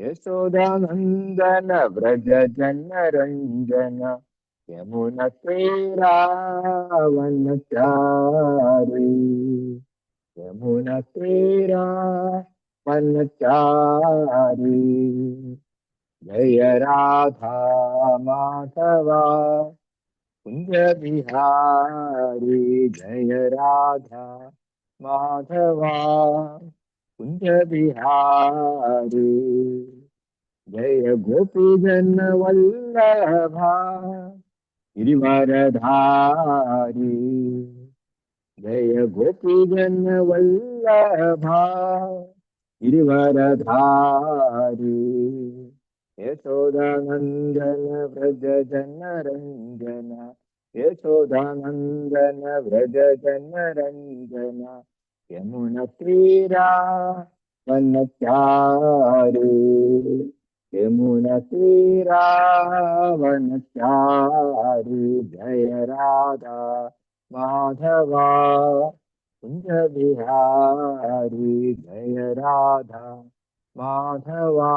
यशोदानंदन व्रज जनरंजन यमुन तेरावनचारी यमुन तेरावनचारी जय राधा माधवा कुंज बिहारी जय राधा माधवा कुंज बिहारी जय गोपी जन वल्लभा गिरिवरधारी जय गोपी जन वल्लभा गिरिवरधारी यशोदानंदन व्रज जनरंजन यशोदानंदन व्रज जनरंजन यमुन तीरावनचारी यमुन तीरावनचारी जय राधा माधवा कुंज बिहारी जय राधा माधवा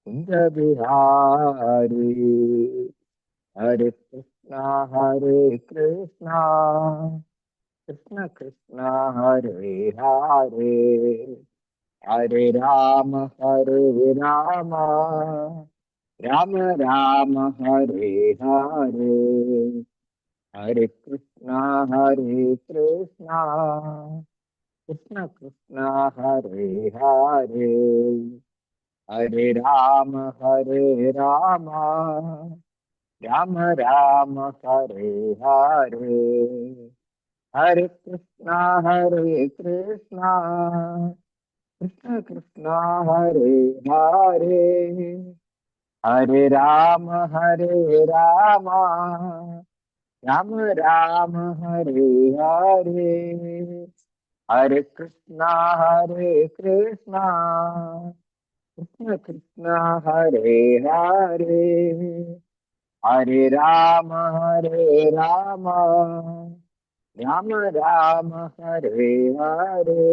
कुंज बिहारी हरे कृष्णा कृष्ण कृष्ण हरे हरे हरे राम राम राम हरे हरे हरे कृष्णा कृष्ण कृष्ण हरे हरे हरे राम राम राम हरे हरे हरे कृष्णा कृष्ण कृष्ण हरे हरे हरे राम राम राम हरे हरे हरे कृष्णा कृष्ण कृष्ण हरे हरे हरे राम राम राम हरे हरे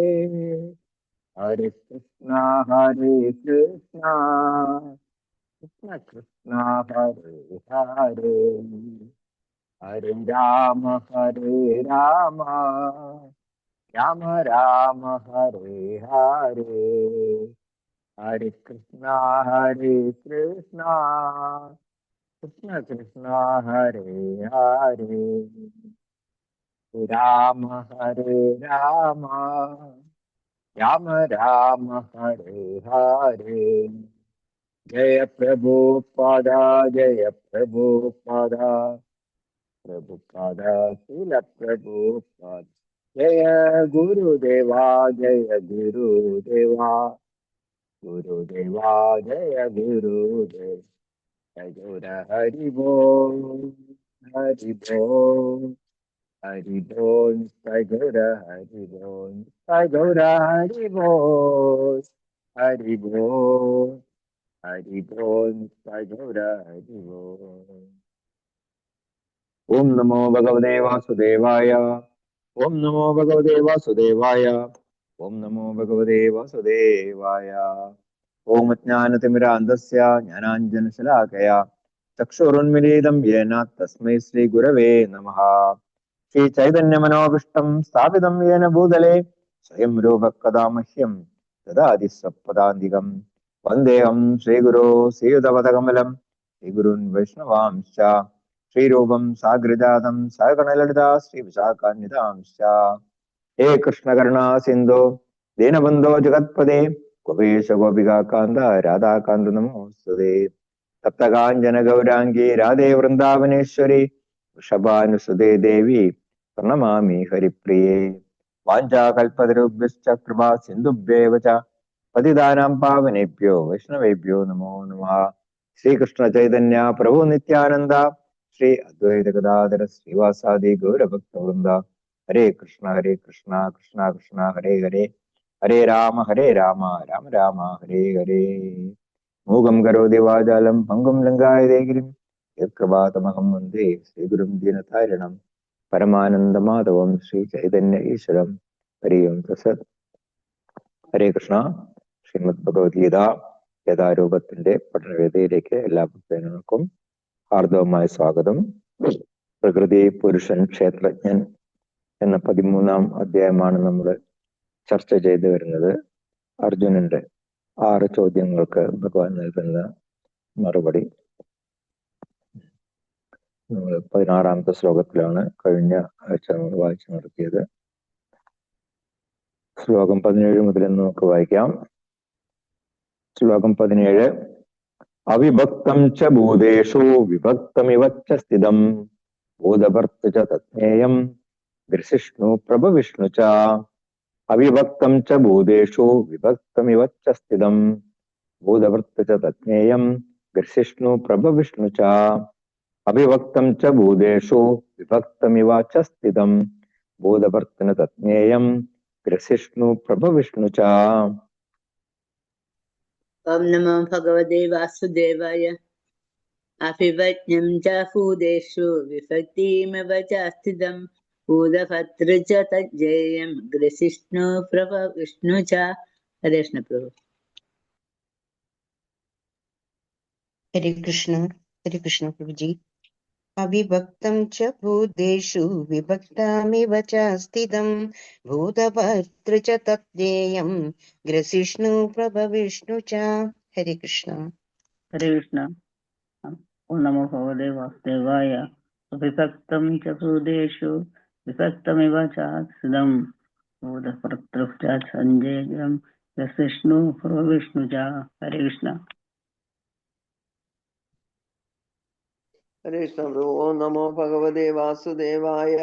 हरे कृष्णा कृष्ण कृष्ण हरे हरे हरे राम राम राम हरे हरे हरे कृष्णा कृष्ण कृष्ण हरे हरे राम राम राम हरे हरे जय प्रभुपादा प्रभुपादा शिल प्रभुपाद जय गुरुदेवा गुरुदेवा जय गुरुदेव जय गौर हरि बोल हरि बोल हरि बोल जय गौर हरि बोल जय गौर हरि बोल हरि बोल हरि बोल जय गौर हरि बोल। ओम नमो भगवते वासुदेवाय ओम नमो भगवते वासुदेवाय ओम नमो भगवते वासुदेवाय। ओम अज्ञानतिमिरान्धस्य ज्ञानाञ्जनशलाकया चक्षुरुन्मीलितं येन तस्मै श्रीगुरवे नमः। श्रीचैतन्यमनोभीष्टं स्थापितं येन भूतले स्वयं रूपः कदा मह्यं ददाति स्वपदान्तिकं वन्देऽहं श्रीगुरो श्रीयुतपदकमलं श्रीगुरून् वैष्णवांश्च श्रीरूपं साग्रजातं सहगणललिता श्रीविशाखान्वितांश्च। हे कृष्ण करुणा सिन्धो दीनबन्धो जगत्पदे गोपेश गोपिका कान्त राधाकान्त नमोस्तुते। सप्तकाञ्चन गौराङ्गी राधे वृन्दावनेश्वरी वृषभानुसुते देवी प्रणमामि हरिप्रिये। वाञ्छाकल्पतरुभ्यश्च कृपा सिन्धुभ्येव च पतितानां पावनेभ्यो वैष्णवेभ्यो नमो नमः। श्रीकृष्ण चैतन्य प्रभु नित्यानंद श्री अद्वैत गदाधर श्रीवासादि गौरभक्तवृंद हरे कृष्ण कृष्ण कृष्ण हरे हरे हरे राम राम राम हरे हरे। मूगं करोति वाचालं भङ्गुं लङ्घयते गिरिं यत्कृपातमहं वन्दे श्रीगुरुं दीनतारिणं परमानन्दमाधवं श्रीचैतन्य ईश्वरं। हरि ओं तत्सत्। हरे कृष्ण। श्रीमद्भगवद्गीता യഥാരൂപത്തിന്റെ പഠനവേദിയിലേക്ക് എല്ലാ ഭക്തജനങ്ങൾക്കും ഹാർദവമായ സ്വാഗതം. പ്രകൃതി പുരുഷൻ ക്ഷേത്രജ്ഞൻ എന്ന 13-ാം അധ്യായമാണ് നമ്മൾ ചർച്ച ചെയ്തു വരുന്നത്. അർജുനന്റെ 6 ചോദ്യങ്ങൾക്ക് ഭഗവാൻ നൽകുന്ന മറുപടി. നമ്മൾ 16-ാമത്തെ ശ്ലോകത്തിലാണ് കഴിഞ്ഞ ആഴ്ച നമ്മൾ വായിച്ചു നിർത്തിയത്. ശ്ലോകം 17 മുതൽ നമുക്ക് വായിക്കാം. ശ്ലോകം 17. അവിഭക്തം ച ഭൂതേഷു വിഭക്തമിവ ച സ്ഥിതം ഭൂതഭർതൃ ച തജ്ഞേയം ഗ്രസിഷ്ണു പ്രഭവിഷ്ണു ച. അവിഭക്തം ച ഭൂതേഷു വിഭക്തമിവ ച സ്ഥിതം ഭൂതഭർതൃ ച തജ്ഞേയം ഗ്രസിഷ്ണു പ്രഭവിഷ്ണു ച. അവിഭക്തം ച ഭൂതേഷു വിഭക്തമിവ ച സ്ഥിതം ഭൂതഭർതൃ തജ്ഞേയം ഗ്രസിഷ്ണു പ്രഭവിഷ്ണു ച. ഓം നമോ ഭഗവതേ വാസുദേവായ. അഭിവജ്ഞം ച ഭൂതേഷു വിഭക്തിമിവ ച സ്ഥിതം ഭൂതഭർതൃ ച തജ്ഞേയം ഗ്രസിഷ്ണു പ്രഭവിഷ്ണു ച. ഹരേ കൃഷ്ണ പ്രഭു. ഹരേ കൃഷ്ണ പ്രഭുജി. അവിഭക്തം ച ഭൂതേഷു വിഭക്തമിവ ച സ്ഥിതം ഭൂതഭർതൃ ച തജ്ഞേയം ഗ്രസിഷ്ണു പ്രഭവിഷ്ണു ച. ഹരേ കൃഷ്ണ. ഹരേ കൃഷ്ണ. ഓം നമോ ഭഗവതേ വാസുദേവായ. അവിഭക്തം ച ഭൂതേഷു വിഭക്തമിവ ച സ്ഥിതം ഭൂതഭർതൃ ച തജ്ഞേയം ഗ്രസിഷ്ണു പ്രഭവിഷ്ണു ച. ഹരേ കൃഷ്ണ. ഹരേ കൃഷ്ണ പ്രഭു. ഓം നമോ ഭഗവതേ വാസുദേവായ.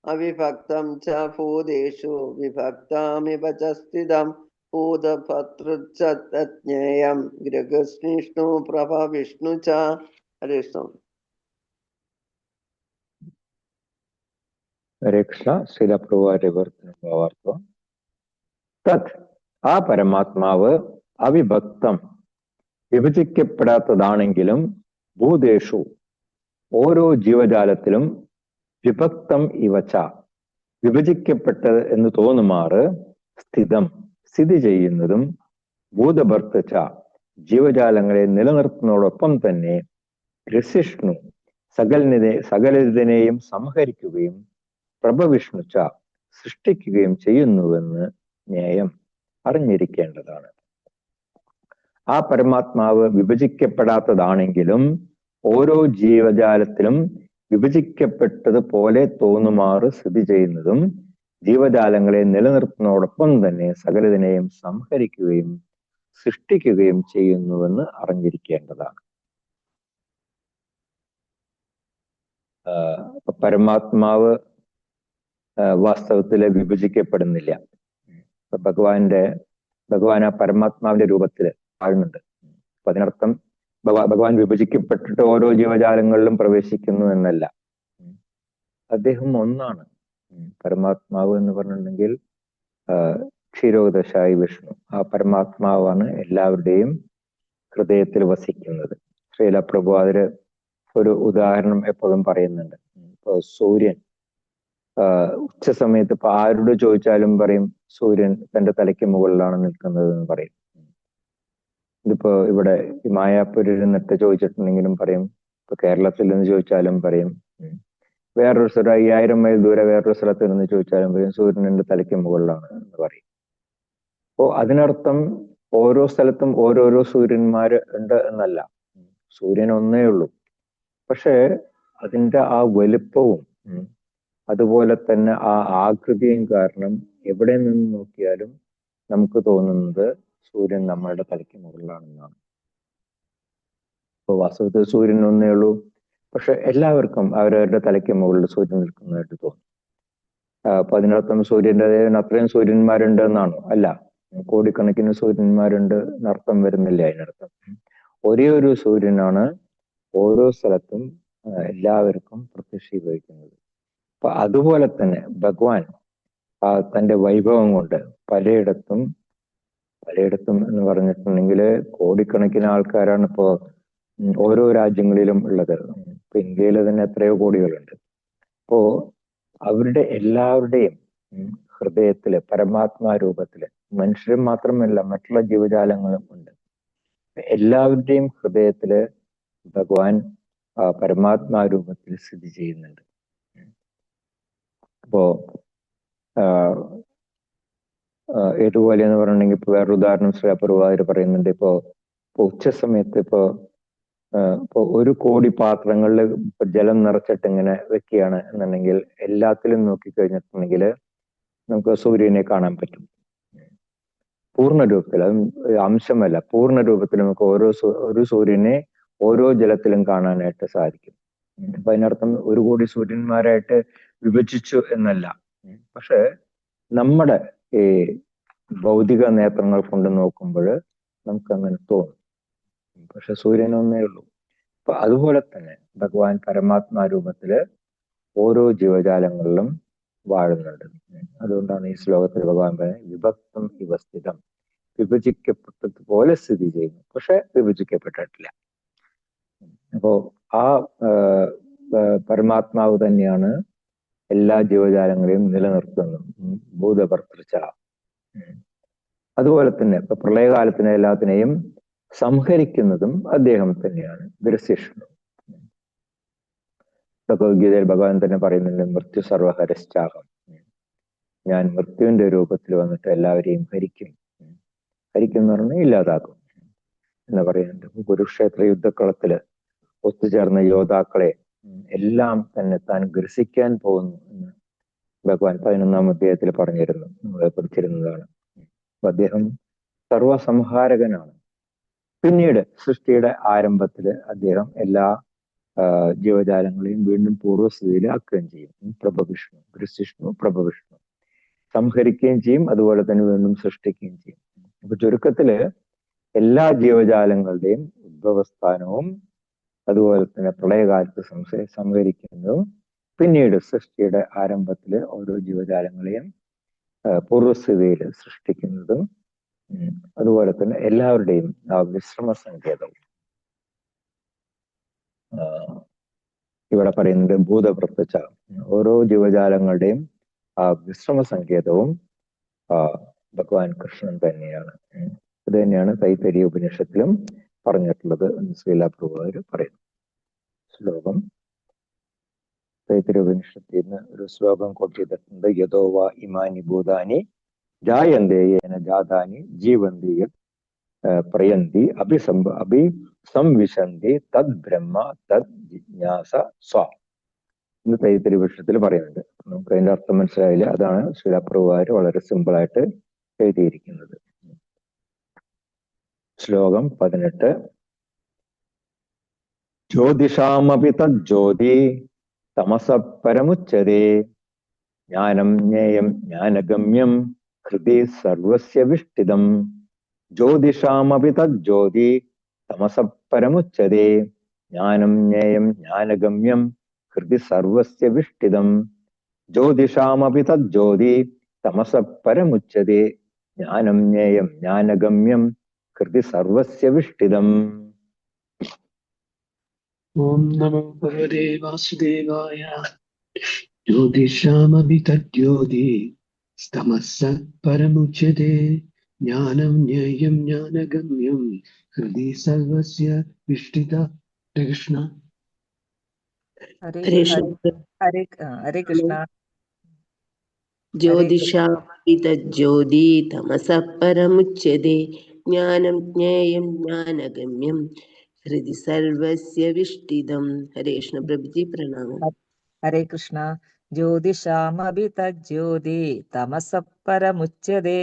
അവിഭക്തം ച ഭൂതേഷു വിഭക്തമിവ ച സ്ഥിതം ഭൂതഭർതൃ ച തജ്ഞേയം ഗ്രസിഷ്ണു പ്രഭവിഷ്ണു ച. ഹരേ കൃഷ്ണ. ഹരേ കൃഷ്ണ. ശീലപ്രഭുവാർത്തം. തത് ആ പരമാത്മാവ് അവിഭക്തം വിഭജിക്കപ്പെടാത്തതാണെങ്കിലും ഭൂതേഷു ഓരോ ജീവജാലത്തിലും വിഭക്തം ഇവച്ച വിഭജിക്കപ്പെട്ടത് എന്ന് തോന്നുമാറ് സ്ഥിതം സ്ഥിതി ചെയ്യുന്നതും ഭൂതഭർതൃ ച ജീവജാലങ്ങളെ നിലനിർത്തുന്നതോടൊപ്പം തന്നെ ഗ്രസിഷ്ണു സകലതിനെയും സംഹരിക്കുകയും പ്രഭവിഷ്ണു ച സൃഷ്ടിക്കുകയും ചെയ്യുന്നുവെന്ന് ന്യായം അറിഞ്ഞിരിക്കേണ്ടതാണ്. ആ പരമാത്മാവ് വിഭജിക്കപ്പെടാത്തതാണെങ്കിലും ഓരോ ജീവജാലത്തിലും വിഭജിക്കപ്പെട്ടതുപോലെ തോന്നുമാറ് സ്ഥിതി ചെയ്യുന്നതും ജീവജാലങ്ങളെ നിലനിർത്തുന്നതോടൊപ്പം തന്നെ സകലതിനെയും സംഹരിക്കുകയും സൃഷ്ടിക്കുകയും ചെയ്യുന്നുവെന്ന് അറിഞ്ഞിരിക്കേണ്ടതാണ്. പരമാത്മാവ് വാസ്തവത്തില് വിഭജിക്കപ്പെടുന്നില്ല. ഭഗവാൻ ആ പരമാത്മാവിന്റെ രൂപത്തില് വാഴുന്നുണ്ട്. അപ്പൊ അതിനർത്ഥം ഭഗവാൻ വിഭജിക്കപ്പെട്ടിട്ട് ഓരോ ജീവജാലങ്ങളിലും പ്രവേശിക്കുന്നു എന്നല്ല. അദ്ദേഹം ഒന്നാണ്. പരമാത്മാവ് എന്ന് പറഞ്ഞിട്ടുണ്ടെങ്കിൽ ക്ഷീരോദശായി വിഷ്ണു, ആ പരമാത്മാവാണ് എല്ലാവരുടെയും ഹൃദയത്തിൽ വസിക്കുന്നത്. ശ്രീല പ്രഭു അതില് ഒരു ഉദാഹരണം എപ്പോഴും പറയുന്നുണ്ട്. ഇപ്പൊ സൂര്യൻ ഉച്ച സമയത്ത് ഇപ്പൊ ആരോട് ചോദിച്ചാലും പറയും സൂര്യൻ തന്റെ തലയ്ക്ക് മുകളിലാണ് നിൽക്കുന്നത് എന്ന് പറയും. ഇതിപ്പോ ഇവിടെ ഈ മായാപ്പൂരിൽ നിന്നിട്ട് ചോദിച്ചിട്ടുണ്ടെങ്കിലും പറയും. ഇപ്പൊ കേരളത്തിൽ നിന്ന് ചോദിച്ചാലും പറയും. വേറൊരു സ്ഥലം 5000 മൈൽ ദൂരെ വേറൊരു സ്ഥലത്ത് നിന്ന് ചോദിച്ചാലും പറയും സൂര്യൻ എന്റെ തലയ്ക്ക് മുകളിലാണ് എന്ന് പറയും. അപ്പോ അതിനർത്ഥം ഓരോ സ്ഥലത്തും ഓരോരോ സൂര്യന്മാര് ഉണ്ട് എന്നല്ല. സൂര്യൻ ഒന്നേ ഉള്ളൂ. പക്ഷെ അതിന്റെ ആ വലുപ്പവും അതുപോലെ തന്നെ ആ ആകൃതിയും കാരണം എവിടെ നിന്ന് നോക്കിയാലും നമുക്ക് തോന്നുന്നത് സൂര്യൻ നമ്മളുടെ തലയ്ക്ക് മുകളിലാണെന്നാണ്. ഇപ്പൊ വാസ്തവത്തിൽ സൂര്യൻ ഒന്നേ ഉള്ളൂ. പക്ഷെ എല്ലാവർക്കും അവരവരുടെ തലയ്ക്ക് മുകളിൽ സൂര്യൻ നിൽക്കുന്നതായിട്ട് തോന്നും. അപ്പൊ അതിനർത്ഥം സൂര്യന്റെ അത്രയും സൂര്യന്മാരുണ്ട് എന്നാണോ? അല്ല. കോടിക്കണക്കിന് സൂര്യന്മാരുണ്ട് എന്നർത്ഥം വരുന്നില്ല. അതിനർത്ഥം ഒരേ ഒരു സൂര്യനാണ് ഓരോ സ്ഥലത്തും എല്ലാവർക്കും പ്രത്യക്ഷീഭവിക്കുന്നത്. അപ്പൊ അതുപോലെ തന്നെ ഭഗവാൻ തന്റെ വൈഭവം കൊണ്ട് പലയിടത്തും എന്ന് പറഞ്ഞിട്ടുണ്ടെങ്കിൽ കോടിക്കണക്കിന് ആൾക്കാരാണ് ഇപ്പോ ഓരോ രാജ്യങ്ങളിലും ഉള്ളത്. ഇപ്പൊ ഇന്ത്യയിൽ തന്നെ എത്രയോ കോടികളുണ്ട്. അപ്പോ അവരുടെ എല്ലാവരുടെയും ഹൃദയത്തില് പരമാത്മാ രൂപത്തില് മനുഷ്യരും മാത്രമല്ല മറ്റുള്ള ജീവജാലങ്ങളും ഉണ്ട്. എല്ലാവരുടെയും ഹൃദയത്തില് ഭഗവാൻ പരമാത്മാ രൂപത്തിൽ സ്ഥിതി ചെയ്യുന്നുണ്ട്. അപ്പോ ഏതുപോലെ എന്ന് പറഞ്ഞിട്ടുണ്ടെങ്കിൽ ഇപ്പൊ വേറൊരു ഉദാഹരണം ശ്രീപ്രഭുവാര് പറയുന്നുണ്ട്. ഇപ്പോ ഉച്ച സമയത്ത് ഇപ്പോ ഒരു കോടി പാത്രങ്ങളിൽ ജലം നിറച്ചിട്ട് ഇങ്ങനെ വെക്കുകയാണ് എന്നുണ്ടെങ്കിൽ എല്ലാത്തിലും നോക്കിക്കഴിഞ്ഞിട്ടുണ്ടെങ്കിൽ നമുക്ക് സൂര്യനെ കാണാൻ പറ്റും. പൂർണ്ണ രൂപത്തിൽ, അത് അംശമല്ല, പൂർണ്ണ രൂപത്തിൽ നമുക്ക് ഒരു സൂര്യനെ ഓരോ ജലത്തിലും കാണാനായിട്ട് സാധിക്കും. അപ്പൊ അതിനർത്ഥം ഒരു കോടി സൂര്യന്മാരായിട്ട് വിഭജിച്ചു എന്നല്ല. പക്ഷെ നമ്മുടെ ഈ ഭൗതിക നേത്രങ്ങൾ കൊണ്ട് നോക്കുമ്പോൾ നമുക്ക് അങ്ങനെ തോന്നും. പക്ഷെ സൂര്യൻ ഒന്നേ ഉള്ളൂ. അപ്പൊ അതുപോലെ തന്നെ ഭഗവാൻ പരമാത്മാ രൂപത്തില് ഓരോ ജീവജാലങ്ങളിലും വാഴുന്നുണ്ട്. അതുകൊണ്ടാണ് ഈ ശ്ലോകത്തിൽ ഭഗവാൻ പറയുന്നത് വിഭക്തം ഇവസ്ഥിതം, വിഭജിക്കപ്പെട്ടതുപോലെ സ്ഥിതി ചെയ്യുന്നു, പക്ഷെ വിഭജിക്കപ്പെട്ടിട്ടില്ല. അപ്പോ ആ പരമാത്മാവ് തന്നെയാണ് എല്ലാ ജീവജാലങ്ങളെയും നിലനിർത്തുന്നതും. ഭൂതഭർത്തൃച്ച. അതുപോലെ തന്നെ ഇപ്പൊ പ്രളയകാലത്തിന് എല്ലാത്തിനെയും സംഹരിക്കുന്നതും അദ്ദേഹം തന്നെയാണ്. വിരസിഷ്ണു. ഭഗവത്ഗീതയിൽ ഭഗവാൻ തന്നെ പറയുന്നുണ്ട് മൃത്യു സർവഹരശ്ചാഹം, ഞാൻ മൃത്യുവിന്റെ രൂപത്തിൽ വന്നിട്ട് എല്ലാവരെയും ഹരിക്കും. ഹരിക്കും എന്ന് പറഞ്ഞാൽ ഇല്ലാതാക്കും എന്ന് പറയുന്നുണ്ട്. കുരുക്ഷേത്ര യുദ്ധക്കളത്തില് ഒത്തുചേർന്ന യോദ്ധാക്കളെ എല്ലാം തന്നെ താൻ ഗ്രസിക്കാൻ പോകുന്നു എന്ന് ഭഗവാൻ 11-ാം അധ്യായത്തിൽ പറഞ്ഞിരുന്നു, നമ്മളെ പഠിച്ചിരുന്നതാണ്. അപ്പൊ അദ്ദേഹം സർവസംഹാരകനാണ്. പിന്നീട് സൃഷ്ടിയുടെ ആരംഭത്തില് അദ്ദേഹം എല്ലാ ജീവജാലങ്ങളെയും വീണ്ടും പൂർവ്വസ്ഥിതിയിലാക്കുകയും ചെയ്യും. പ്രഭവിഷ്ണു, ഗ്രസിഷ്ണു, പ്രഭവിഷ്ണു. സംഹരിക്കുകയും ചെയ്യും, അതുപോലെ തന്നെ വീണ്ടും സൃഷ്ടിക്കുകയും ചെയ്യും. അപ്പൊ ചുരുക്കത്തില് എല്ലാ ജീവജാലങ്ങളുടെയും ഉദ്ഭവസ്ഥാനവും അതുപോലെ തന്നെ പ്രളയകാലത്ത് സംഹരിക്കുന്നതും പിന്നീട് സൃഷ്ടിയുടെ ആരംഭത്തില് ഓരോ ജീവജാലങ്ങളെയും പൂർവ്വസ്ഥിതിയിൽ സൃഷ്ടിക്കുന്നതും അതുപോലെ തന്നെ എല്ലാവരുടെയും ആ വിശ്രമ സങ്കേതവും ഇവിടെ പറയുന്നത് ഭൂതഭർത്തച്ച, ഓരോ ജീവജാലങ്ങളുടെയും ആ വിശ്രമ സങ്കേതവും ഭഗവാൻ കൃഷ്ണൻ തന്നെയാണ്. ഇത് തന്നെയാണ് തൈത്തരീയ ഉപനിഷത്തിലും പറഞ്ഞിട്ടുള്ളത് എന്ന് ശ്രീലപ്രഭുവാര് പറയുന്നു. ശ്ലോകം തൈത്തരീയ ഉപനിഷത്തിൽ നിന്ന് ഒരു ശ്ലോകം കോട്ട് ചെയ്തിട്ടുണ്ട്. യഥോവ ഇമാനി ഭൂതാനി ജായന്തേ യേന ജാതാനി ജീവന്തി പ്രയന്തി അഭിസംവിശന്തി തദ് ബ്രഹ്മ തദ് ജിജ്ഞാസ സ്വ എന്ന് തൈത്തരീയ ഉപനിഷത്തിൽ പറയുന്നുണ്ട്. നമുക്ക് അതിന്റെ അർത്ഥം മനസ്സിലായില്ല. അതാണ് ശ്രീലപ്രഭുവാര് വളരെ സിമ്പിളായിട്ട് എഴുതിയിരിക്കുന്നത്. ശ്ലോകം 18. ജ്യോതിഷാമപി തജ്ജ്യോതി തമസ പരമുച്യതേ ജ്ഞാനം ജ്ഞേയം ജ്ഞാനഗമ്യം ഹൃദി സർവസ്യ വിഷ്ഠിതം. ജ്യോതിഷാമപി തജ്ജ്യോതി തമസ പരമുച്യതേ ജ്ഞാനം ജ്ഞേയം ജ്ഞാനഗമ്യം ഹൃദി സർവസ്യ വിഷ്ഠിതം. ജ്യോതിഷാമപി തജ്ജ്യോതി തമസ പരമുച്യതേ ജ്ഞാനം ജ്ഞേയം ജ്ഞാനഗമ്യം ഹൃദി സർവസ്യ വിഷ്ഠിതം. ഓം നമോ ഭഗവതേ വാസുദേവായ. ജ്യോതിഷാമപി തജ്ജ്യോതി തമസ പരമുച്യതേ ജ്ഞാനം ജ്ഞേയം ജ്ഞാനഗമ്യം ഹൃദി സർവസ്യ വിഷ്ഠിത. കൃഷ്ണ ഹരേ കൃഷ്ണ. ജ്യോതിഷാമപി തജ്ജ്യോതി തമസഃ പരമുച്യതേ ജ്ഞാനം ജ്ഞേയം ജ്ഞാനഗമ്യം ഹൃദി സർവസ്യ വിഷ്ഠിതം. ഹരേ കൃഷ്ണ. പ്രഭുജി പ്രണാമം. ഹരേ കൃഷ്ണ. ജ്യോതിഷാമപി തജ്ജ്യോതി തമസഃ പരമുച്യതേ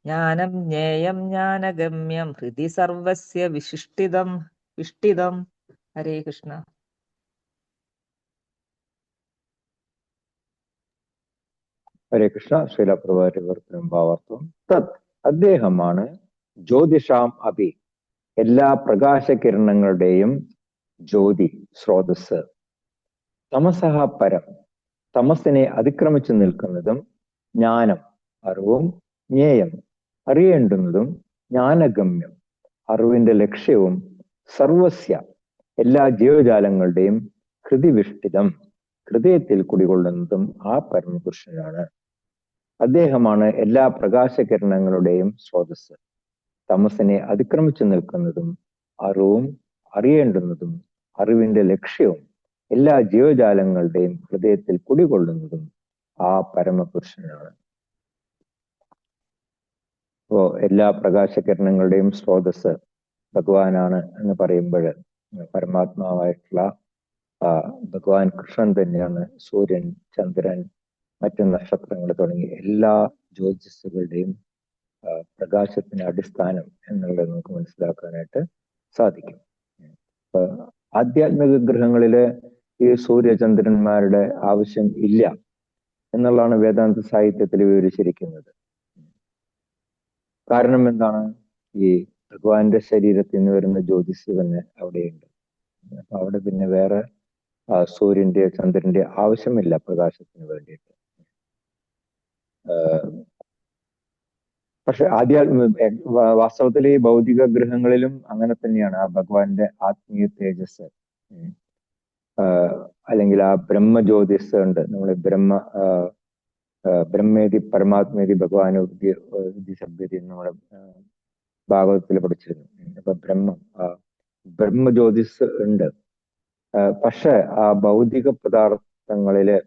ജ്ഞാനം ജ്ഞേയം ജ്ഞാനഗമ്യം ഹൃദി സർവസ്യ വിഷ്ഠിതം. ഹരേ കൃഷ്ണ. ഹരേ കൃഷ്ണ. ശ്രീലപ്രഭുവാരുടെ വിവർത്തനം ഭാവാർത്ഥം. തത് അദ്ദേഹമാണ് ജ്യോതിഷാം അപി എല്ലാ പ്രകാശകിരണങ്ങളുടെയും ജ്യോതി, സ്രോതസ്. തമസഹ പരം തമസിനെ അതിക്രമിച്ചു നിൽക്കുന്നതും, ജ്ഞാനം അറിവും, ജ്ഞേയം അറിയേണ്ടുന്നതും, ജ്ഞാനഗമ്യം അറിവിന്റെ ലക്ഷ്യവും, സർവസ്യ എല്ലാ ജീവജാലങ്ങളുടെയും ഹൃദിവിഷ്ഠിതം ഹൃദയത്തിൽ കുടികൊള്ളുന്നതും ആ പരമപുരുഷനാണ്. അദ്ദേഹമാണ് എല്ലാ പ്രകാശകിരണങ്ങളുടെയും സ്രോതസ്, തമസിനെ അതിക്രമിച്ചു നിൽക്കുന്നതും, അറിവും അറിയേണ്ടുന്നതും അറിവിന്റെ ലക്ഷ്യവും എല്ലാ ജീവജാലങ്ങളുടെയും ഹൃദയത്തിൽ കുടികൊള്ളുന്നതും ആ പരമപുരുഷനാണ്. അപ്പോ എല്ലാ പ്രകാശകിരണങ്ങളുടെയും സ്രോതസ് ഭഗവാനാണ് എന്ന് പറയുമ്പോൾ പരമാത്മാവായിട്ടുള്ള ഭഗവാൻ കൃഷ്ണൻ തന്നെയാണ് സൂര്യൻ, ചന്ദ്രൻ, മറ്റു നക്ഷത്രങ്ങൾ തുടങ്ങി എല്ലാ ജ്യോതിഷുകളുടെയും പ്രകാശത്തിന് അടിസ്ഥാനം എന്നുള്ളത് നമുക്ക് മനസ്സിലാക്കാനായിട്ട് സാധിക്കും. ആധ്യാത്മിക ഗ്രഹങ്ങളില് ഈ സൂര്യചന്ദ്രന്മാരുടെ ആവശ്യം ഇല്ല എന്നുള്ളതാണ് വേദാന്ത സാഹിത്യത്തിൽ വിവരിച്ചിരിക്കുന്നത്. കാരണം എന്താണ്? ഈ ഭഗവാന്റെ ശരീരത്തിൽ നിന്ന് വരുന്ന ജ്യോതിസ് തന്നെ അവിടെയുണ്ട്. അപ്പൊ അവിടെ പിന്നെ വേറെ സൂര്യന്റെ ചന്ദ്രന്റെ ആവശ്യമില്ല പ്രകാശത്തിന് വേണ്ടിയിട്ട്. പക്ഷെ വാസ്തവത്തിൽ ഈ ഭൗതിക ഗ്രഹങ്ങളിലും അങ്ങനെ തന്നെയാണ്. ആ ഭഗവാന്റെ ആത്മീയ തേജസ് അല്ലെങ്കിൽ ആ ബ്രഹ്മ ജ്യോതിസ് ഉണ്ട്. നമ്മൾ ബ്രഹ്മേതി പരമാത്മേതി ഭഗവാൻ ശബ്ദി നമ്മുടെ ഭാഗവതത്തിൽ പഠിച്ചിരുന്നു. അപ്പൊ ബ്രഹ്മ ജ്യോതിസ് ഉണ്ട്. പക്ഷെ ആ ഭൗതിക പദാർത്ഥങ്ങളില്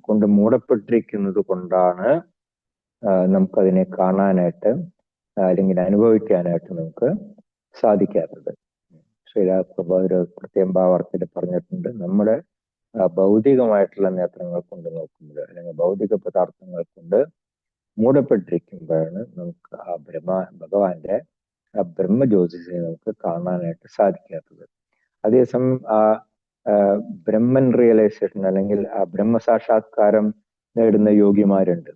കൊണ്ട് മൂടപ്പെട്ടിരിക്കുന്നത് കൊണ്ടാണ് നമുക്കതിനെ കാണാനായിട്ട് അല്ലെങ്കിൽ അനുഭവിക്കാനായിട്ട് നമുക്ക് സാധിക്കാത്തത്. ശ്രീരാഘവ ഒരു പ്രത്യേകം ഭാവാർത്ഥത്തിൽ പറഞ്ഞിട്ടുണ്ട്, നമ്മുടെ ഭൗതികമായിട്ടുള്ള നേത്രങ്ങൾ കൊണ്ട് നോക്കുമ്പോൾ അല്ലെങ്കിൽ ഭൗതിക പദാർത്ഥങ്ങൾ കൊണ്ട് മൂടപ്പെട്ടിരിക്കുമ്പോഴാണ് നമുക്ക് ആ ഭഗവാന്റെ ആ ബ്രഹ്മജ്യോതിസിനെ നമുക്ക് കാണാനായിട്ട് സാധിക്കാത്തത്. അതേസമയം ആ ബ്രഹ്മൻ റിയലൈസേഷൻ അല്ലെങ്കിൽ ആ ബ്രഹ്മസാക്ഷാത്കാരം നേടുന്ന യോഗിമാരുണ്ട്.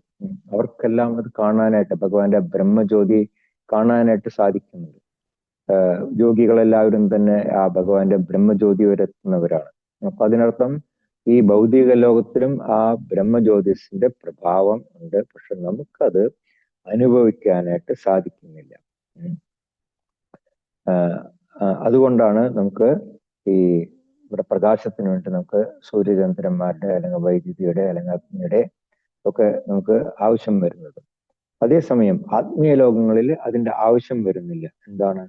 അവർക്കെല്ലാം അത് കാണാനായിട്ട് ഭഗവാന്റെ ബ്രഹ്മജ്യോതി കാണാനായിട്ട് സാധിക്കുന്നുണ്ട്. യോഗികളെല്ലാവരും തന്നെ ആ ഭഗവാന്റെ ബ്രഹ്മജ്യോതി വരെ എത്തുന്നവരാണ്. അപ്പൊ അതിനർത്ഥം ഈ ഭൗതിക ലോകത്തിലും ആ ബ്രഹ്മജ്യോതിസിന്റെ പ്രഭാവം ഉണ്ട്. പക്ഷെ നമുക്കത് അനുഭവിക്കാനായിട്ട് സാധിക്കുന്നില്ല. അതുകൊണ്ടാണ് നമുക്ക് ഈ ഇവിടെ പ്രകാശത്തിന് വേണ്ടി നമുക്ക് സൂര്യചന്ദ്രന്മാരുടെ അല്ലെങ്കിൽ വൈദ്യുതിയുടെ അല്ലെങ്കിൽ അഗ്നിയുടെ ഒക്കെ നമുക്ക് ആവശ്യം വരുന്നത്. അതേസമയം ആത്മീയ ലോകങ്ങളിൽ അതിന്റെ ആവശ്യം വരുന്നില്ല. എന്താണ്?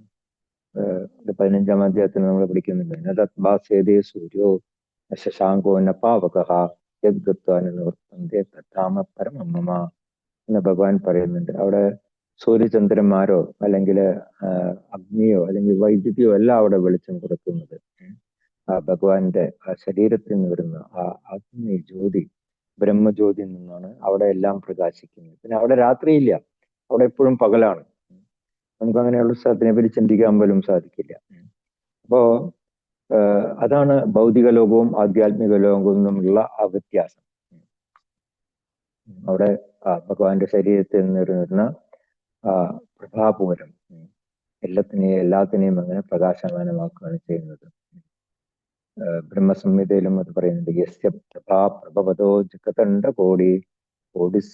15-ാം അധ്യായത്തിൽ നമ്മൾ പഠിക്കുന്നുണ്ട്, സൂര്യോ ശശാങ്കോ ന പാവകഃ യദ്ഗത്വാനുവർത്തന്തേ തഥാമ പരമമ എന്ന് ഭഗവാൻ പറയുന്നുണ്ട്. അവിടെ സൂര്യചന്ദ്രന്മാരോ അല്ലെങ്കിൽ അഗ്നിയോ അല്ലെങ്കിൽ വൈദ്യുതിയോ അല്ല അവിടെ വെളിച്ചം കൊടുക്കുന്നത്. ആ ഭഗവാന്റെ ആ ശരീരത്തിൽ നിന്ന് വരുന്ന ആ അഗ്നി ജ്യോതി, ബ്രഹ്മജ്യോതിയിൽ നിന്നാണ് അവിടെ എല്ലാം പ്രകാശിക്കുന്നത്. പിന്നെ അവിടെ രാത്രിയില്ല, അവിടെ എപ്പോഴും പകലാണ്. നമുക്ക് അങ്ങനെയുള്ള സ്ഥലത്തിനെ പറ്റി ചിന്തിക്കാൻ പോലും സാധിക്കില്ല. അപ്പോ അതാണ് ഭൗതിക ലോകവും ആധ്യാത്മിക ലോകവും തമ്മിലുള്ള ആ വ്യത്യാസം. അവിടെ ഭഗവാന്റെ ശരീരത്തിൽ നിന്ന് വരുന്ന പ്രഭാപൂരം എല്ലാത്തിനെയും അങ്ങനെ പ്രകാശമാനമാക്കുകയാണ് ചെയ്യുന്നത്. ബ്രഹ്മസംഹിതയിലും അത് പറയുന്നുണ്ട്, യസ്യ പ്രഭാ പ്രഭവതോ ജഗതണ്ഡ കോടി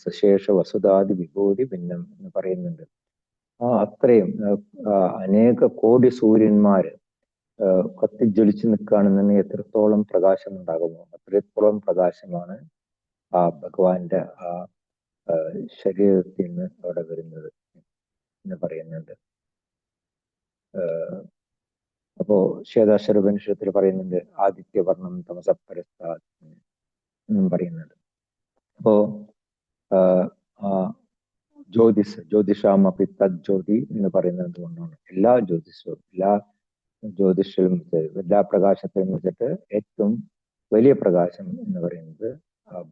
സശേഷ വസുധാതി വിഭൂതി ഭിന്നം എന്ന് പറയുന്നുണ്ട്. അത്രയും അനേക കോടി സൂര്യന്മാര് കത്തിജ്വലിച്ച് നിൽക്കുകയാണെന്ന് എത്രത്തോളം പ്രകാശം ഉണ്ടാകുമോ അത്രത്തോളം പ്രകാശമാണ് ആ ഭഗവാന്റെ ആ ശരീരത്തിൽ നിന്ന് അവിടെ വരുന്നത് എന്ന് പറയുന്നുണ്ട്. അപ്പോ ശ്വേതാശ്വരോപനിഷത്തിൽ പറയുന്നുണ്ട്, ആദിത്യവർണം തമസപരസ്താത് എന്നും പറയുന്നുണ്ട്. അപ്പോ ജ്യോതിഷാമപി തജ്ജ്യോതി എന്ന് പറയുന്നത് കൊണ്ടാണ് എല്ലാ ജ്യോതിഷവും എല്ലാ പ്രകാശത്തിലും വെച്ചിട്ട് ഏറ്റവും വലിയ പ്രകാശം എന്ന് പറയുന്നത്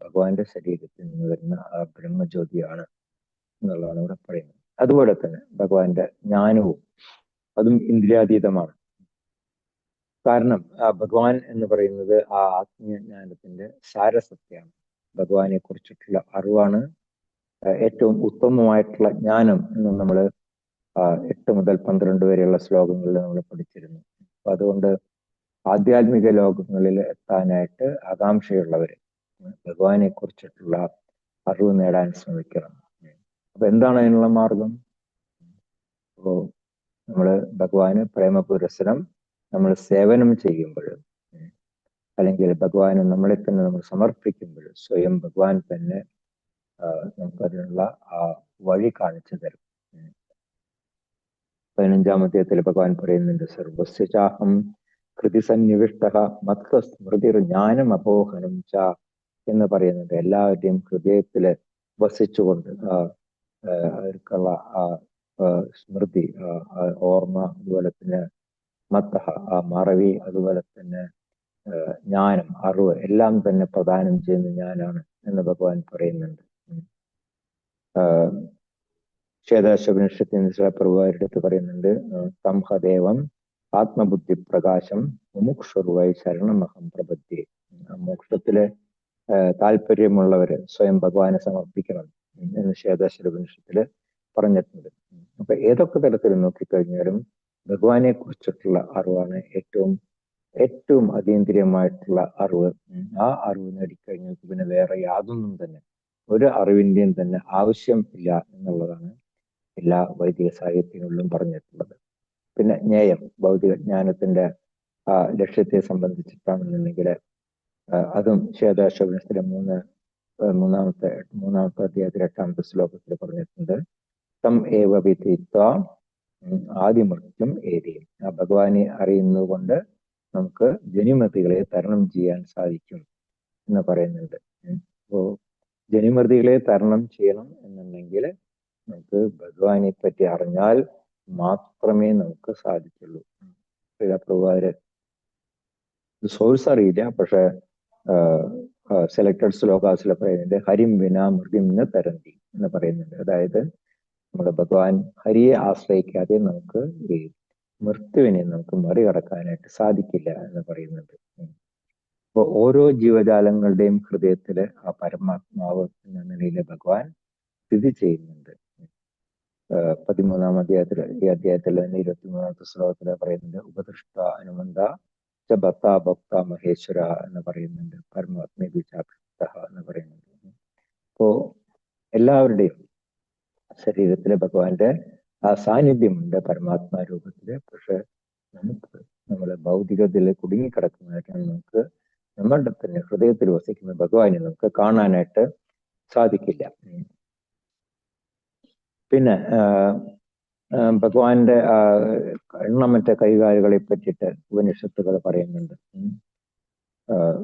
ഭഗവാന്റെ ശരീരത്തിൽ നിന്ന് വരുന്ന ആ ബ്രഹ്മജ്യോതിയാണ് എന്നുള്ളതാണ് ഇവിടെ പറയുന്നത്. അതുപോലെ തന്നെ ഭഗവാന്റെ ജ്ഞാനവും അതും ഇന്ദ്രിയാതീതമാണ്. കാരണം ഭഗവാൻ എന്ന് പറയുന്നത് ആ ആത്മീയ ജ്ഞാനത്തിന്റെ സാരസത്യാണ്. ഭഗവാനെ കുറിച്ചിട്ടുള്ള അറിവാണ് ഏറ്റവും ഉത്തമമായിട്ടുള്ള ജ്ഞാനം എന്ന് നമ്മൾ 8 മുതൽ 12 വരെയുള്ള ശ്ലോകങ്ങളിൽ നമ്മൾ പഠിച്ചിരുന്നു. അപ്പൊ അതുകൊണ്ട് ആധ്യാത്മിക ലോകങ്ങളിൽ എത്താനായിട്ട് ആകാംക്ഷയുള്ളവര് ഭഗവാനെ കുറിച്ചിട്ടുള്ള അറിവ് നേടാൻ ശ്രമിക്കണം. അപ്പൊ എന്താണ് അതിനുള്ള മാർഗം? അപ്പോ നമ്മള് ഭഗവാന് പ്രേമപുരസരം നമ്മൾ സേവനം ചെയ്യുമ്പോൾ അല്ലെങ്കിൽ ഭഗവാന് നമ്മളെ തന്നെ നമ്മൾ സമർപ്പിക്കുമ്പോൾ സ്വയം ഭഗവാൻ തന്നെ നമുക്കതിനുള്ള ആ വഴി കാണിച്ചു തരും. 15-ാമത്തെ ഭഗവാൻ പറയുന്നുണ്ട്, സർവസ്യ ചാഹം കൃതി സന്നിവിഷ്ട മത്ക സ്മൃതിർ ജ്ഞാനം അപോഹനം ച എന്ന് പറയുന്നുണ്ട്. എല്ലാവരുടെയും ഹൃദയത്തില് വസിച്ചുകൊണ്ട് അവർക്കുള്ള സ്മൃതി, ഓർമ്മ, അതുപോലെ തന്നെ മത്തഹ മറവി, അതുപോലെ തന്നെ ജ്ഞാനം, അറിവ് എല്ലാം തന്നെ പ്രദാനം ചെയ്യുന്ന ഞാനാണ് എന്ന് ഭഗവാൻ പറയുന്നുണ്ട്. ശ്വേതാശോപനിഷത്തിൽ ചില പ്രഭുവാരെടുത്ത് പറയുന്നുണ്ട്, സംഹദേവം ആത്മബുദ്ധി പ്രകാശം മുമുക്ഷുർവൈ ശരണമഹം പ്രപദ്യേ. മോക്ഷത്തില് താല്പര്യമുള്ളവര് സ്വയം ഭഗവാനെ സമർപ്പിക്കണം എന്ന് ശ്വേതാശോപനിഷത്തില് പറഞ്ഞിട്ടുണ്ട്. അപ്പൊ ഏതൊക്കെ തരത്തിൽ നോക്കിക്കഴിഞ്ഞാലും ഭഗവാനെ കുറിച്ചിട്ടുള്ള അറിവാണ് ഏറ്റവും അതീന്ദ്രിയമായിട്ടുള്ള അറിവ്. ആ അറിവ് നേടിക്കഴിഞ്ഞാൽ പിന്നെ വേറെ യാതൊന്നും തന്നെ, ഒരു അറിവിന്റെയും തന്നെ ആവശ്യം ഇല്ല എന്നുള്ളതാണ് എല്ലാ വൈദിക സാഹിത്യങ്ങളിലും പറഞ്ഞിട്ടുള്ളത്. പിന്നെ ജ്ഞേയം, ഭൗതിക ജ്ഞാനത്തിന്റെ ലക്ഷ്യത്തെ സംബന്ധിച്ചിട്ടാണെന്നുണ്ടെങ്കിൽ അതും ശ്വേതാശോപനിഷത്തിലെ മൂന്നാമത്തെ അധ്യായത്തിൽ 8-ാമത്തെ ശ്ലോകത്തിൽ പറഞ്ഞിട്ടുണ്ട്. തം ഏവ വിധിത്വ ആദിമൃത്യം ഏരിയും. ആ ഭഗവാനെ അറിയുന്നത് കൊണ്ട് നമുക്ക് ജനിമൃതികളെ തരണം ചെയ്യാൻ സാധിക്കും എന്ന് പറയുന്നുണ്ട്. അപ്പോ ജനിമൃതികളെ തരണം ചെയ്യണം എന്നുണ്ടെങ്കിൽ നമുക്ക് ഭഗവാനെ പറ്റി അറിഞ്ഞാൽ മാത്രമേ നമുക്ക് സാധിക്കുള്ളൂ. പ്രഭുവാര് സോഴ്സ് അറിയില്ല, പക്ഷെ സെലക്ടഡ് ശ്ലോകാസിൽ പറയുന്നുണ്ട്, ഹരിം വിന മൃതിം തരന്തി എന്ന് പറയുന്നുണ്ട്. അതായത് നമ്മുടെ ഭഗവാൻ ഹരിയെ ആശ്രയിക്കാതെ നമുക്ക് ഈ മൃത്യുവിനെ നമുക്ക് മറികടക്കാനായിട്ട് സാധിക്കില്ല എന്ന് പറയുന്നുണ്ട്. അപ്പൊ ഓരോ ജീവജാലങ്ങളുടെയും ഹൃദയത്തില് ആ പരമാത്മാവ് എന്ന നിലയിലെ ഭഗവാൻ സ്ഥിതി ചെയ്യുന്നുണ്ട്. 13-ാം അധ്യായത്തിൽ, ഈ അധ്യായത്തിൽ തന്നെ 23-ാമത്തെ ശ്ലോകത്തിൽ പറയുന്നുണ്ട്, ഉപദൃഷ്ട അനുമന്ത ച ഭക്ത ഭക്ത മഹേശ്വര എന്ന് പറയുന്നുണ്ട്, പരമാത്മ വിചാഭിക്ത എന്ന് പറയുന്നുണ്ട്. അപ്പോ എല്ലാവരുടെയും ശരീരത്തിലെ ഭഗവാന്റെ ആ സാന്നിധ്യമുണ്ട് പരമാത്മാ രൂപത്തില്. പക്ഷെ നമുക്ക് നമ്മളെ ഭൗതികതയിൽ കുടുങ്ങിക്കിടക്കുന്നതായിട്ടാണ് നമുക്ക് നമ്മളുടെ തന്നെ ഹൃദയത്തിൽ വസിക്കുന്ന ഭഗവാനെ നമുക്ക് കാണാനായിട്ട് സാധിക്കില്ല. പിന്നെ ഭഗവാന്റെ എണ്ണമറ്റ കൈകാലുകളെ പറ്റിയിട്ട് ഉപനിഷത്തുകൾ പറയുന്നുണ്ട്.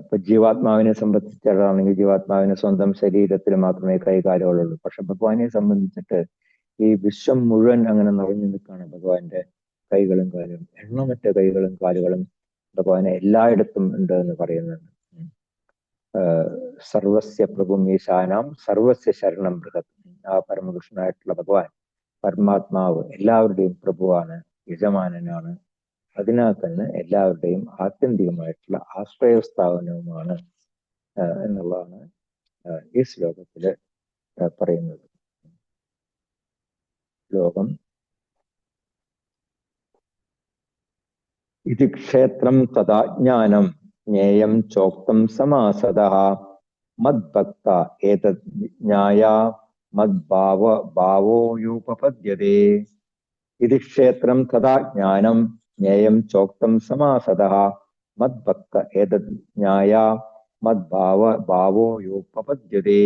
ഇപ്പൊ ജീവാത്മാവിനെ സംബന്ധിച്ചിട്ടാണെങ്കിൽ ജീവാത്മാവിന് സ്വന്തം ശരീരത്തിൽ മാത്രമേ കൈകാലുകളുള്ളൂ. പക്ഷെ ഭഗവാനെ സംബന്ധിച്ചിട്ട് ഈ വിശ്വം മുഴുവൻ അങ്ങനെ നിറഞ്ഞു നിൽക്കുകയാണ് ഭഗവാന്റെ കൈകളും കാലുകളും. എണ്ണമറ്റ കൈകളും കാലുകളും ഭഗവാനെ എല്ലായിടത്തും ഉണ്ട് എന്ന് പറയുന്നുണ്ട്. സർവസ്യ പ്രഭും ഈശാനാം സർവസ്യ ശരണം ബൃഹത്. ആ പരമകൃഷ്ണനായിട്ടുള്ള ഭഗവാൻ പരമാത്മാവ് എല്ലാവരുടെയും പ്രഭുവാണ്, യജമാനനാണ്. അതിനാൽ തന്നെ എല്ലാവരുടെയും ആത്യന്തികമായിട്ടുള്ള ആശ്രയസ്ഥാപനവുമാണ് എന്നുള്ളതാണ് ഈ ശ്ലോകത്തില് പറയുന്നത്. ശ്ലോകം: ഇതി ക്ഷേത്രം തഥാ ജ്ഞാനം ജ്ഞേയം ചോക്തം സമാസദഃ മദ്ഭക്ത ഏതദ് ജ്ഞായ മദ്ഭാവോയുപപദ്യതേ. ഇതി ക്ഷേത്രം തഥാ ജ്ഞാനം ജ്ഞേയം ചോക്തം സമാസദഃ മദ്ഭക്ത ഏതദ് ജ്ഞായ മദ്ഭാവോയുപപദ്യതേ.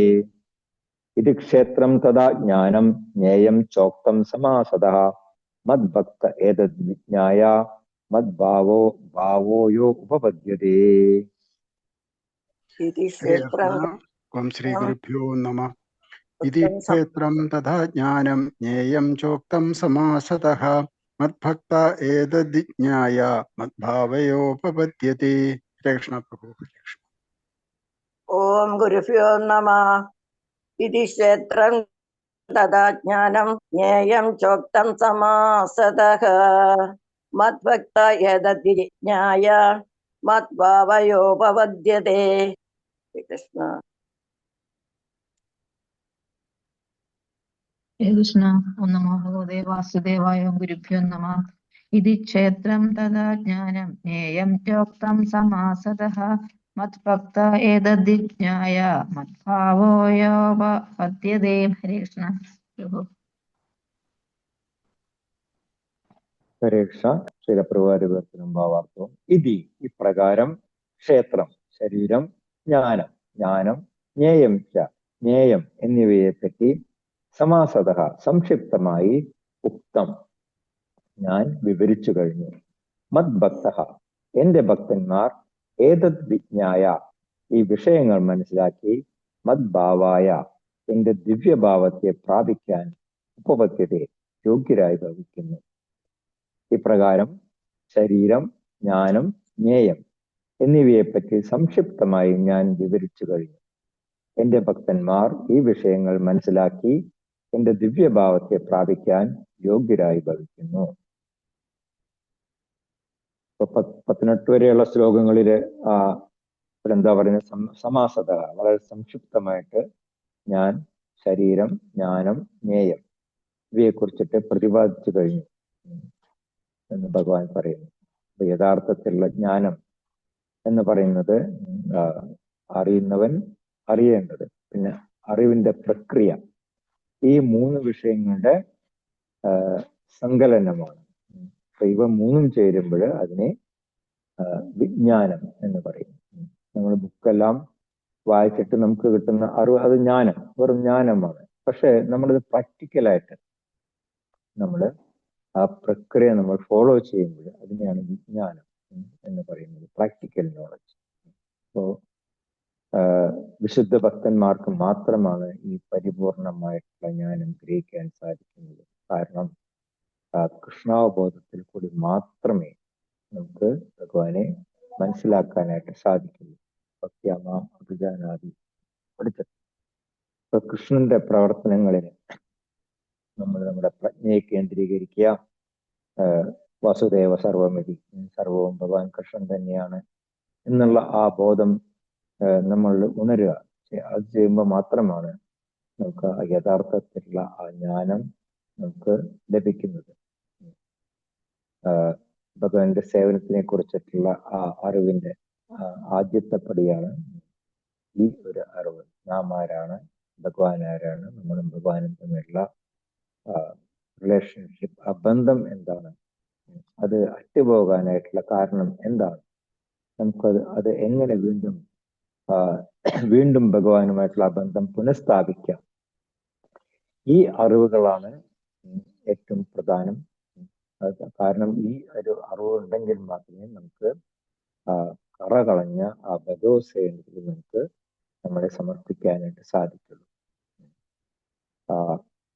ഇതി ക്ഷേത്രം തഥാ ജ്ഞാനം ജ്ഞേയം ചോക്തം സമാസദഃ മദ്ഭക്ത ഏതദ് ജ്ഞായ മദ്ഭാവോയോ ഉപപദ്യതേ. ഓം ശ്രീ ഗുരുഭ്യോ നമഃ. ഇതി ക്ഷേത്രം തഥാ ജ്ഞാനം ജ്ഞേയം ചോക്തം സമാസതഃ മദ്ഭക്ത ഏതദ്ജ്ഞായ മദ്ഭാവയോപപദ്യതേ. കൃഷ്ണ പ്രഭു. ഓം ഗുരുഭ്യോ നമഃ. ഇതി ക്ഷേത്രം തഥാ ജ്ഞാനം ജ്ഞേയം ചോക്തം സമാസതഃ മദ്ഭക്ത ഏതദ്ജ്ഞായ മദ്ഭാവയോപപദ്യതേ. കൃഷ്ണ. കൃഷ്ണ. ഓം നമോ ഭഗവതേ വാസുദേവായ. ഗുരുഭ്യോ നമഃ. ഇതി ക്ഷേത്രം തഥാ ജ്ഞാനം ജ്ഞേയം ചോക്തം സമാസതഃ മദ്ഭക്ത ഏതദ്ജ്ഞായ മദ്ഭാവോയോപപദ്യതേ. ഹരേ കൃഷ്ണ പ്രഭു. ഹരേ കൃഷ്ണ. ശിലപ്രഭാരൂപത്തിനും ഭാവാർത്ഥവും. ഇതി ഇപ്രകാരം, ക്ഷേത്രം ശരീരം, ജ്ഞാനം ജ്ഞേയം ച ജ്ഞേയം എന്നിവയെ പറ്റി സമാസതഃ സംക്ഷിപ്തമായി ഉക്തം ഞാൻ വിവരിച്ചു കഴിഞ്ഞു. മത് ഭക്തഃ എന്റെ ഭക്തന്മാർ ഏതത് വിജ്ഞായ ഈ വിഷയങ്ങൾ മനസ്സിലാക്കി മത് ഭാവായ എന്റെ ദിവ്യഭാവത്തെ പ്രാപിക്കാൻ ഉപപദ്ധ്യതയെ യോഗ്യരായി ഭവിക്കുന്നു. ഇപ്രകാരം ശരീരം, ജ്ഞാനം, ജ്ഞേയം എന്നിവയെപ്പറ്റി സംക്ഷിപ്തമായി ഞാൻ വിവരിച്ചു കഴിഞ്ഞു. എന്റെ ഭക്തന്മാർ ഈ വിഷയങ്ങൾ മനസ്സിലാക്കി എന്റെ ദിവ്യഭാവത്തെ പ്രാപിക്കാൻ യോഗ്യരായി ഭവിക്കുന്നു. ഇപ്പൊ 18 വരെയുള്ള ശ്ലോകങ്ങളില് എന്താ പറയുന്നത്, സമാസത വളരെ സംക്ഷിപ്തമായിട്ട് ഞാൻ ശരീരം, ജ്ഞാനം, ജ്ഞേയം ഇവയെ കുറിച്ചിട്ട് പ്രതിപാദിച്ചു കഴിഞ്ഞു എന്ന് ഭഗവാൻ പറയുന്നു. അപ്പൊ യഥാർത്ഥത്തിലുള്ള ജ്ഞാനം എന്ന് പറയുന്നത് അറിയുന്നവൻ, അറിയേണ്ടത്, പിന്നെ അറിവിന്റെ പ്രക്രിയ, ഈ 3 വിഷയങ്ങളുടെ സങ്കലനമാണ്. അപ്പൊ ഇവ 3 ചേരുമ്പോൾ അതിനെ വിജ്ഞാനം എന്ന് പറയും. നമ്മൾ ബുക്കെല്ലാം വായിച്ചിട്ട് നമുക്ക് കിട്ടുന്ന അറിവ് അത് ജ്ഞാനം, വെറും ജ്ഞാനമാണ്. പക്ഷെ നമ്മളിത് പ്രാക്ടിക്കലായിട്ട് നമ്മൾ ആ പ്രക്രിയ നമ്മൾ ഫോളോ ചെയ്യുമ്പോൾ അതിനെയാണ് വിജ്ഞാനം എന്ന് പറയുന്നത്, പ്രാക്ടിക്കൽ നോളജ്. അപ്പോ വിശുദ്ധ ഭക്തന്മാർക്ക് മാത്രമാണ് ഈ പരിപൂർണമായിട്ടുള്ള ജ്ഞാനം ഗ്രഹിക്കാൻ സാധിക്കുന്നത്. കാരണം കൃഷ്ണാവബോധത്തിൽ കൂടി മാത്രമേ നമുക്ക് ഭഗവാനെ മനസ്സിലാക്കാനായിട്ട് സാധിക്കുള്ളൂ. ഭക്ത്യാമ അഭിജാനാദി പഠിച്ചത്. ഇപ്പൊ കൃഷ്ണന്റെ പ്രവർത്തനങ്ങളിന് നമ്മൾ നമ്മുടെ പ്രജ്ഞയെ കേന്ദ്രീകരിക്കുക. വസുദേവ സർവമിതി, സർവവും ഭഗവാൻ കൃഷ്ണൻ തന്നെയാണ് എന്നുള്ള ആ ബോധം നമ്മൾ ഉണരുക. അത് ചെയ്യുമ്പോൾ മാത്രമാണ് നമുക്ക് യഥാർത്ഥത്തിലുള്ള ആ ജ്ഞാനം നമുക്ക് ലഭിക്കുന്നത്. ഭഗവാന്റെ സേവനത്തിനെ കുറിച്ചിട്ടുള്ള ആ അറിവിന്റെ ആദ്യത്തെ പടിയാണ് ഈ ഒരു അറിവ്. നാം ആരാണ്, ഭഗവാൻ ആരാണ്, നമ്മളും ഭഗവാനും തമ്മിലുള്ള റിലേഷൻഷിപ്പ്, ആ ബന്ധം എന്താണ്, അത് അറ്റുപോകാനായിട്ടുള്ള കാരണം എന്താണ്, നമുക്കത് എങ്ങനെ വീണ്ടും ഭഗവാനുമായിട്ടുള്ള ആ ബന്ധം പുനഃസ്ഥാപിക്കാം. ഈ അറിവുകളാണ് ഏറ്റവും പ്രധാനം. കാരണം ഈ ഒരു അറിവ് ഉണ്ടെങ്കിൽ മാത്രമേ നമുക്ക് കറ കളഞ്ഞ ആ ഭഗവത് സേവനത്തിൽ നമുക്ക് നമ്മളെ സമർപ്പിക്കാനായിട്ട് സാധിക്കുള്ളൂ.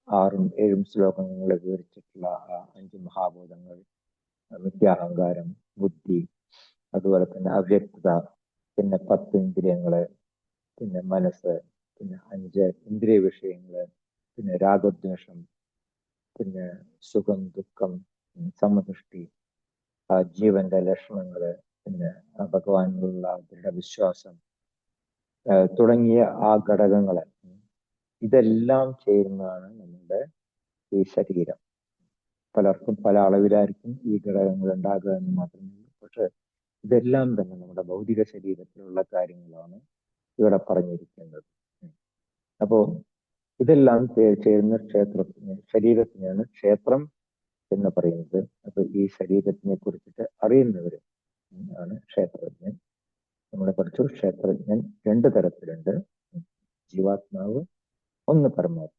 6ഉം 7ഉം ശ്ലോകങ്ങളിൽ വിവരിച്ചിട്ടുള്ള 5 മഹാഭൂതങ്ങൾ, മിഥ്യാഹങ്കാരം, ബുദ്ധി, അതുപോലെ തന്നെ അവ്യക്തത, പിന്നെ 10 ഇന്ദ്രിയങ്ങള്, പിന്നെ മനസ്സ്, പിന്നെ 5 ഇന്ദ്രിയ വിഷയങ്ങള്, പിന്നെ രാഗദ്വേഷം, പിന്നെ സുഖം, ദുഃഖം, സമദൃഷ്ടി, ജീവന്റെ ലക്ഷണങ്ങള്, പിന്നെ ഭഗവാനിലുള്ള ദൃഢവിശ്വാസം തുടങ്ങിയ ആ ഘടകങ്ങള്, ഇതെല്ലാം ചേരുന്നതാണ് നമ്മുടെ ഈ ശരീരം. പലർക്കും പല അളവിലായിരിക്കും ഈ ഘടകങ്ങൾ ഉണ്ടാകുക എന്ന് മാത്രമേ ഉള്ളൂ. പക്ഷെ ഇതെല്ലാം തന്നെ നമ്മുടെ ഭൗതിക ശരീരത്തിലുള്ള കാര്യങ്ങളാണ് ഇവിടെ പറഞ്ഞിരിക്കുന്നത്. അപ്പോ ഇതെല്ലാം ചേരുന്ന ശരീരത്തിനെയാണ് ക്ഷേത്രം എന്ന് പറയുന്നത്. അപ്പൊ ഈ ശരീരത്തിനെ കുറിച്ചിട്ട് അറിയുന്നവര് ആണ് ക്ഷേത്രജ്ഞൻ. നമ്മളെ പഠിച്ചു, ക്ഷേത്രജ്ഞൻ 2 തരത്തിലുണ്ട്. ജീവാത്മാവ്, ഒന്ന് പരമാത്മ.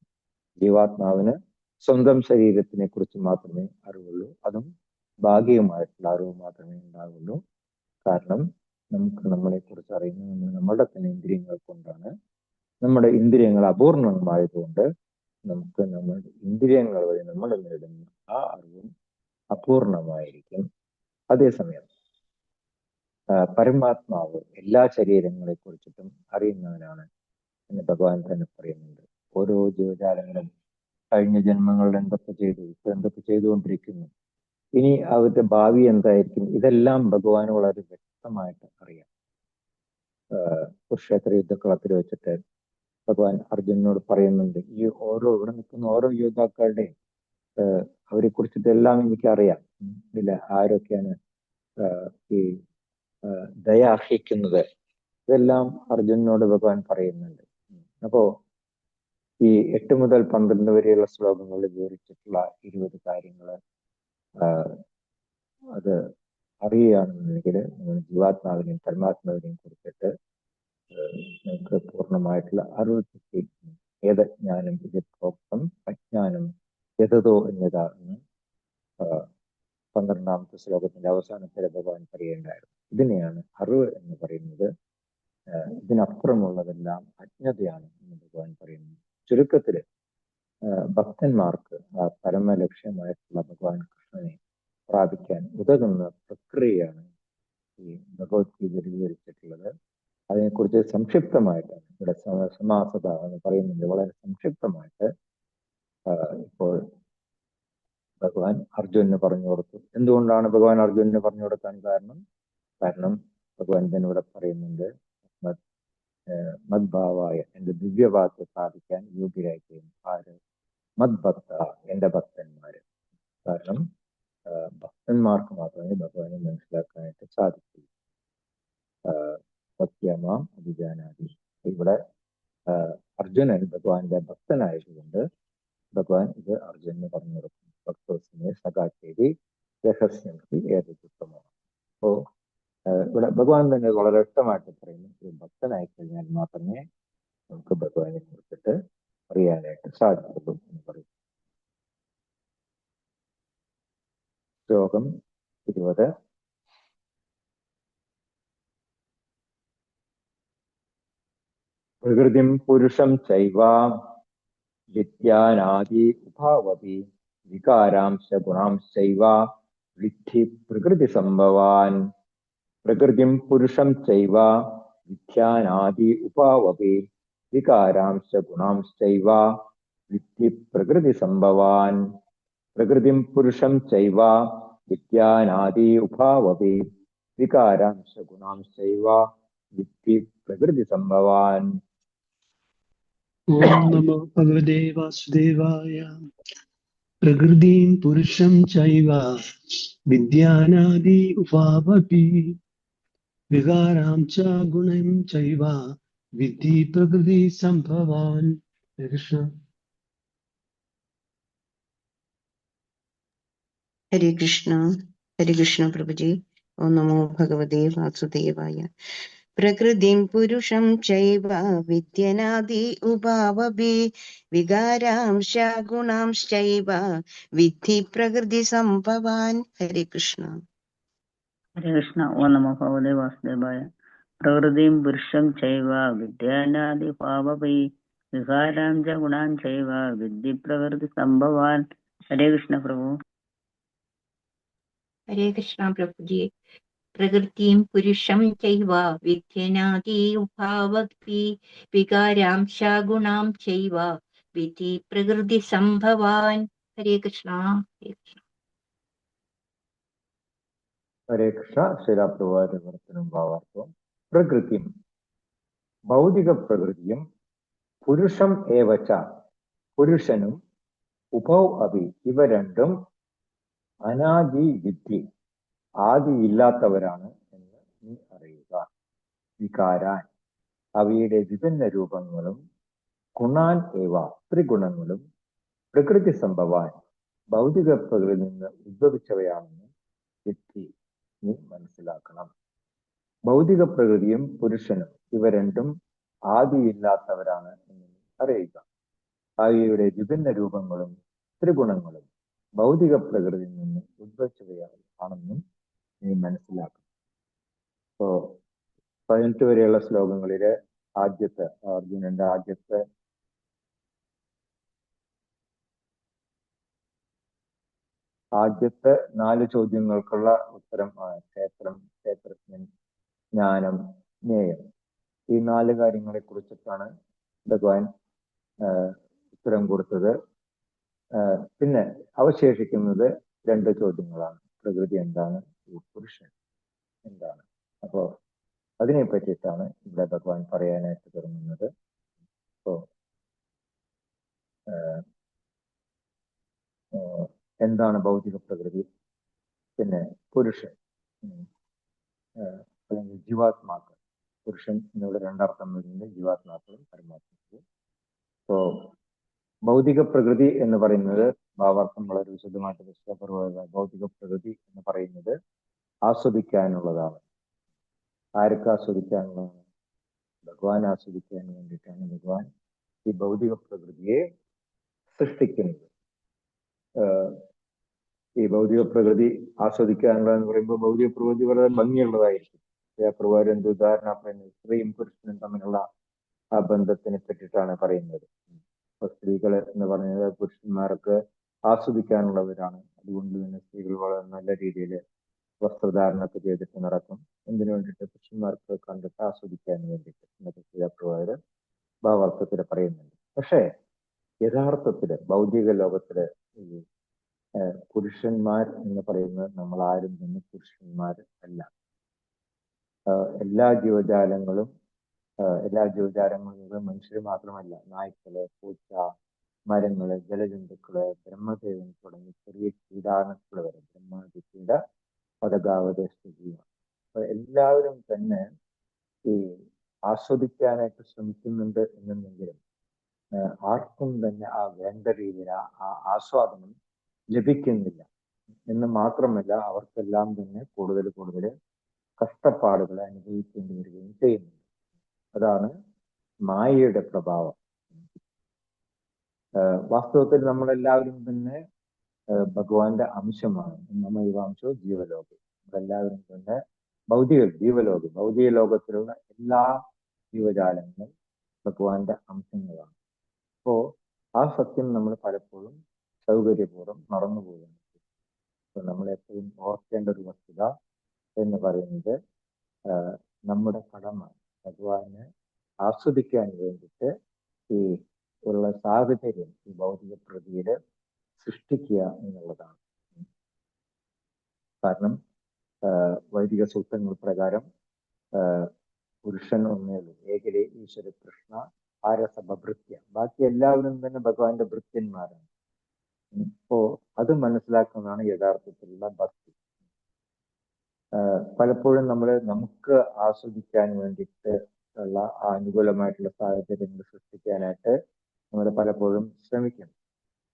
ജീവാത്മാവിന് സ്വന്തം ശരീരത്തിനെ കുറിച്ച് മാത്രമേ അറിവുള്ളൂ. അതും ഭാഗികമായിട്ടുള്ള അറിവ് മാത്രമേ ഉണ്ടാവുള്ളൂ. കാരണം നമുക്ക് നമ്മളെ കുറിച്ച് അറിയുന്നത് നമ്മുടെ തന്നെ ഇന്ദ്രിയങ്ങൾ കൊണ്ടാണ്. നമ്മുടെ ഇന്ദ്രിയങ്ങൾ അപൂർണമായതുകൊണ്ട് നമുക്ക് നമ്മുടെ ഇന്ദ്രിയങ്ങൾ വഴി നമ്മൾ നേടുന്ന ആ അറിവും അപൂർണമായിരിക്കും. അതേസമയം പരമാത്മാവ് എല്ലാ ശരീരങ്ങളെ കുറിച്ചിട്ടും അറിയുന്നവനാണ് എന്ന് ഭഗവാൻ തന്നെ പറയുന്നുണ്ട്. ഓരോ ജീവജാലങ്ങളും കഴിഞ്ഞ ജന്മങ്ങളിൽ എന്തൊക്കെ ചെയ്തു, ഇപ്പൊ എന്തൊക്കെ ചെയ്തുകൊണ്ടിരിക്കുന്നു, ഇനി അവരുടെ ഭാവി എന്തായിരിക്കും, ഇതെല്ലാം ഭഗവാന് വളരെ വ്യക്തമായിട്ട് അറിയാം. കുരുക്ഷേത്ര യുദ്ധക്കളത്തിൽ വെച്ചിട്ട് ഭഗവാൻ അർജുനനോട് പറയുന്നുണ്ട്, ഈ ഇവിടെ നിൽക്കുന്ന ഓരോ യോദ്ധാക്കളുടെയും അവരെ കുറിച്ചിട്ടെല്ലാം എനിക്കറിയാം. ഇതിൽ ആരൊക്കെയാണ് ഈ ദയ അർഹിക്കുന്നത്, ഇതെല്ലാം അർജുനനോട് ഭഗവാൻ പറയുന്നുണ്ട്. അപ്പോ ഈ 8 മുതൽ 12 വരെയുള്ള ശ്ലോകങ്ങളിൽ വിവരിച്ചിട്ടുള്ള 20 കാര്യങ്ങള് അത് അറിയുകയാണെന്നുണ്ടെങ്കിൽ നിങ്ങൾ ജീവാത്മാവിനെയും പരമാത്മാവിനെയും കുറിച്ചിട്ട് നിങ്ങൾക്ക് പൂർണ്ണമായിട്ടുള്ള അറിവ് കിട്ടി. ഏതജ്ഞാനം ഇത് പ്രോക്തം അജ്ഞാനം യതതോ എന്നതാണ് 12ാമത്തെ ശ്ലോകത്തിന്റെ അവസാനത്തിൽ ഭഗവാൻ പറയേണ്ടായിരുന്നു. ഇതിനെയാണ് അറിവ് എന്ന് പറയുന്നത്. ഇതിനപ്പുറമുള്ളതെല്ലാം അജ്ഞതയാണ് എന്ന് ഭഗവാൻ പറയുന്നു. ചുരുക്കത്തില് ഭക്തന്മാർക്ക് ആ പരമലക്ഷ്യമായിട്ടുള്ള ഭഗവാൻ കൃഷ്ണനെ പ്രാപിക്കാൻ ഉതകുന്ന പ്രക്രിയയാണ് ഈ ഭഗവത്ഗീതയിൽ വിവരിച്ചിട്ടുള്ളത്. അതിനെക്കുറിച്ച് സംക്ഷിപ്തമായിട്ടാണ് ഇവിടെ സമാസത എന്ന് പറയുന്നത്. വളരെ സംക്ഷിപ്തമായിട്ട് ഇപ്പോൾ ഭഗവാൻ അർജുനന് പറഞ്ഞു കൊടുത്തു. എന്തുകൊണ്ടാണ് ഭഗവാൻ അർജുനന് പറഞ്ഞു കൊടുക്കാൻ കാരണം ഭഗവാൻ തന്നെ ഇവിടെ പറയുന്നുണ്ട്, മദ്ഭാവായ എന്റെ ദിവ്യവാക്യം സ്ഥാപിക്കാൻ യോഗ്യരായി ചെയ്യുന്നു ആര്? മദ്ഭക്ത, എന്റെ ഭക്തന്മാര്. കാരണം ഭക്തന്മാർക്ക് മാത്രമേ ഭഗവാനെ മനസ്സിലാക്കാനായിട്ട് സാധിക്കൂ. സത്യമാം അഭിജാനാദി. ഇവിടെ അർജുനൻ ഭഗവാന്റെ ഭക്തനായതുകൊണ്ട് ഭഗവാൻ ഇത് അർജുനന് പറഞ്ഞു കൊടുക്കും. ഭക്തോസിനെ സഖാചേരി രഹസ്യം ഏതുത്തമമാണ്. അപ്പോ ഇവിടെ ഭഗവാൻ തന്നെ വളരെ വ്യക്തമായിട്ട് പറയുന്നു, ഒരു ഭക്തനായി കഴിഞ്ഞാൽ മാത്രമേ നമുക്ക് ഭഗവാനെ കുറിച്ചിട്ട് അറിയാനായിട്ട് സാധിക്കുള്ളൂ എന്ന് പറയും. ശ്ലോകം 20. പ്രകൃതിം പുരുഷം ചൈവ വിദ്യാനാദി ഉഭാവപി വികാരാംശ ഗുണാംശൈവ വിദ്ധി പ്രകൃതി സംഭവാൻ. പ്രകൃതിം പുരുഷം ചൈവ വിദ്യാനാദി ഉപാവപി വികാരാംശ ഗുണാംശൈവ വിദ്ധി പ്രകൃതി സംഭവാൻ. പ്രകൃതിം പുരുഷം ചൈവ വിദ്യാനാദി ഉപാവപി വികാരാംശ ഗുണാംശൈവ വിദ്ധി പ്രകൃതി സംഭവാൻ. ഓം നമോ ഭഗവതേ വാസുദേവായ. പ്രകൃതിം പുരുഷം ചൈവ വിദ്യാനാദി ഉപാവപി വികാരാം ച ഗുണം ചൈവ വിദ്ധി പ്രകൃതി സംഭവാൻ. കൃഷ്ണ. ഹരേ കൃഷ്ണ. ഹരേ കൃഷ്ണ പ്രഭുജി. ഓം നമോ ഭഗവതേ വാസുദേവായ. പ്രകൃതിം പുരുഷം ചൈവ വിദ്യനാദി ഉപാവപി വികാരാംശ ഗുണാംശ്ചൈവ വിദ്ധി പ്രകൃതി സംഭവാൻ. ഹരേ കൃഷ്ണ. ഹരേ കൃഷ്ണ. ഓം നമോ ഭഗവതേ വാസുദേവായ. പ്രകൃതിം പുരുഷം ചൈവ വിദ്യാനാദി ഉപാവപി വികാരാം ച ഗുണാൻ ചൈവ വിദ്ധി പ്രകൃതി സംഭവാൻ. ഹരേ കൃഷ്ണ പ്രഭു. ഹരേ കൃഷ്ണ പ്രഭുജി. പ്രകൃതിം പുരുഷം ചൈവ വിദ്യനാദി ഉപാവപി വികാരാംശ ഗുണാം ചൈവ വിധി പ്രകൃതി സംഭവാൻ. ഹരേ കൃഷ്ണ. ഹരേ കൃഷ്ണ. ശിലാപ്രഭാത വർത്തനം ഭാവാർത്ഥം. പ്രകൃതിം ഭൗതിക പ്രകൃതിയും പുരുഷം ഏവച്ച പുരുഷനും ഉഭൗ അഭി ഇവ രണ്ടും അനാദി വിദ്ധി ആദിയില്ലാത്തവരാണ് എന്ന് നീ അറിയുക. വികാരാൻ അവയുടെ വിഭിന്ന രൂപങ്ങളും ഗുണാൻ ഏവ ത്രിഗുണങ്ങളും പ്രകൃതി സംഭവാൻ ഭൗതിക പ്രകൃതിയിൽ നിന്ന് ഉദ്ഭവിച്ചവയാണെന്ന് വിദ്ധി നീ മനസ്സിലാക്കണം. ഭൗതിക പ്രകൃതിയും പുരുഷനും ഇവ രണ്ടും ആദിയില്ലാത്തവരാണ് എന്ന് നീ അറിയുക. അവയുടെ വിഭിന്ന രൂപങ്ങളും ത്രിഗുണങ്ങളും ഭൗതിക പ്രകൃതിയിൽ നിന്ന് ഉദ്ഭവിച്ചവയാണെന്നും നീ മനസ്സിലാക്കണം. ഇപ്പോ 18 വരെയുള്ള ശ്ലോകങ്ങളില് ആദ്യത്തെ അർജുനന്റെ ആദ്യത്തെ 4 ചോദ്യങ്ങൾക്കുള്ള ഉത്തരം ക്ഷേത്രജ്ഞൻ, ജ്ഞാനം, ജ്ഞേയം, ഈ 4 കാര്യങ്ങളെ കുറിച്ചിട്ടാണ് ഭഗവാൻ ഉത്തരം കൊടുത്തത്. പിന്നെ അവശേഷിക്കുന്നത് 2 ചോദ്യങ്ങളാണ്. പ്രകൃതി എന്താണ്, ഈ പുരുഷൻ എന്താണ്. അപ്പോ അതിനെ പറ്റിയിട്ടാണ് ഇവിടെ ഭഗവാൻ പറയാനായിട്ട് തുടങ്ങുന്നത്. അപ്പോ എന്താണ് ഭൗതിക പ്രകൃതി, പിന്നെ പുരുഷൻ അല്ലെങ്കിൽ ജീവാത്മാക്കൾ. പുരുഷൻ എന്നുള്ള 2 അർത്ഥം വരുന്നത് ജീവാത്മാക്കളും പരമാത്മാക്കളും. അപ്പോ ഭൗതിക പ്രകൃതി എന്ന് പറയുന്നത് ഭാവാർത്ഥം വളരെ വിശദമായിട്ട് വിശദപൂർവ്വം. ഭൗതിക പ്രകൃതി എന്ന് പറയുന്നത് ആസ്വദിക്കാനുള്ളതാണ്. ആർക്ക് ആസ്വദിക്കാനുള്ളതാണ്? ഭഗവാൻ ആസ്വദിക്കാൻ വേണ്ടിയിട്ടാണ് ഭഗവാൻ ഈ ഭൗതിക പ്രകൃതിയെ സൃഷ്ടിക്കുന്നത്. ഈ ഭൗതിക പ്രകൃതി ആസ്വദിക്കാനുള്ളതെന്ന് പറയുമ്പോൾ ഭൗതിക പ്രകൃതി വളരെ ഭംഗിയുള്ളതായിരിക്കും. പ്രകാരം എന്ത് ഉദാഹരണം പറയുന്നത് സ്ത്രീയും പുരുഷനും തമ്മിലുള്ള ആ ബന്ധത്തിനെ പറ്റിയിട്ടാണ് പറയുന്നത്. ഇപ്പൊ സ്ത്രീകൾ എന്ന് പറയുന്നത് പുരുഷന്മാർക്ക് ആസ്വദിക്കാനുള്ളവരാണ്. അതുകൊണ്ട് തന്നെ സ്ത്രീകൾ വളരെ നല്ല രീതിയിൽ വസ്ത്രധാരണമൊക്കെ ചെയ്തിട്ട് നടക്കും. എന്തിനു വേണ്ടിയിട്ട്? പുരുഷന്മാർക്ക് കണ്ടിട്ട് ആസ്വദിക്കാൻ വേണ്ടിയിട്ട് എന്നൊക്കെ പ്രകാരം ഭാവാർത്ഥത്തിൽ പറയുന്നുണ്ട്. പക്ഷേ യഥാർത്ഥത്തില് ഭൗതിക ലോകത്തില് ഈ പുരുഷന്മാർ എന്ന് പറയുന്നത് നമ്മൾ ആരും തന്നെ പുരുഷന്മാർ അല്ല. എല്ലാ ജീവജാലങ്ങളും മനുഷ്യർ മാത്രമല്ല, നായ്ക്കള്, പൂച്ച, മരങ്ങള്, ജലജന്തുക്കള്, ബ്രഹ്മദേവൻ തുടങ്ങി ചെറിയ കീടാണുക്കൾ വരെ ബ്രഹ്മാദിയുടെ പദകാവതസ്ഥിതിയാണ്. അപ്പൊ എല്ലാവരും തന്നെ ഈ ആസ്വദിക്കാനായിട്ട് ശ്രമിക്കുന്നുണ്ട് എന്നുണ്ടെങ്കിലും ആർക്കും തന്നെ ആ വേണ്ട രീതിയിൽ ആ ആസ്വാദനം ലഭിക്കുന്നില്ല എന്ന് മാത്രമല്ല, അവർക്കെല്ലാം തന്നെ കൂടുതൽ കഷ്ടപ്പാടുകൾ അനുഭവിക്കേണ്ടി വരികയും ചെയ്യുന്നുണ്ട്. അതാണ് മായയുടെ പ്രഭാവം. വാസ്തവത്തിൽ നമ്മളെല്ലാവരും തന്നെ ഭഗവാന്റെ അംശമാണ്. മമൈവാംശോ ജീവലോകം. നമ്മളെല്ലാവരും തന്നെ ഭൗതിക ലോകത്തിലുള്ള എല്ലാ ജീവജാലങ്ങളും ഭഗവാന്റെ അംശങ്ങളാണ്. അപ്പോ ആ സത്യം നമ്മൾ പലപ്പോഴും സൗകര്യപൂർവ്വം മറന്നു പോവുകയാണ്. അപ്പൊ നമ്മൾ എപ്പോഴും ഓർക്കേണ്ട ഒരു വസ്തുത എന്ന് പറയുന്നത് നമ്മുടെ കടമ ഭഗവാനെ ആസ്വദിക്കാൻ വേണ്ടിയിട്ട് ഈ ഉള്ള സാഹചര്യം ഈ ഭൗതിക പ്രകൃതിയില് സൃഷ്ടിക്കുക എന്നുള്ളതാണ്. കാരണം വൈദിക സൂത്രങ്ങൾ പ്രകാരം പുരുഷൻ ഒന്നേ ഉള്ളൂ, ഏകലേ ഈശ്വര കൃഷ്ണ ആരസഭൃത്യ. ബാക്കി എല്ലാവരും തന്നെ ഭഗവാന്റെ ഭൃത്യന്മാരാണ്. അപ്പോ അത് മനസ്സിലാക്കുന്നതാണ് യഥാർത്ഥത്തിലുള്ള ഭക്തി. പലപ്പോഴും നമുക്ക് ആസ്വദിക്കാൻ വേണ്ടിയിട്ട് ഉള്ള അനുകൂലമായിട്ടുള്ള സാഹചര്യങ്ങൾ സൃഷ്ടിക്കാനായിട്ട് നമ്മൾ പലപ്പോഴും ശ്രമിക്കും.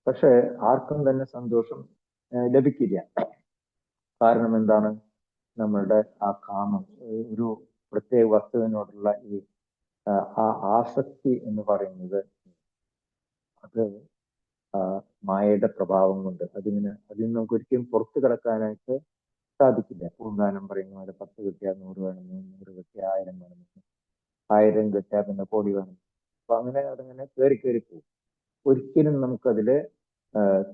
പക്ഷെ ആർക്കും തന്നെ സന്തോഷം ലഭിക്കില്ല. കാരണം എന്താണ്? നമ്മളുടെ ആ കാമം, ഒരു പ്രത്യേക വസ്തുവിനോടുള്ള ഈ ആ ആസക്തി എന്ന് പറയുന്നത് അത് മായയുടെ പ്രഭാവം കൊണ്ട് അതിന് നമുക്ക് ഒരിക്കലും പുറത്തു കിടക്കാനായിട്ട് സാധിക്കില്ല. പൂങ്കാനം പറയുന്ന പോലെ 10 കിട്ടിയാൽ 100 വേണം, 100 കിട്ടിയാൽ 1000 വേണം, 1000 കിട്ടിയാൽ പിന്നെ കോടി വേണം. അപ്പൊ അതങ്ങനെ കയറി പോകും. ഒരിക്കലും നമുക്കതില്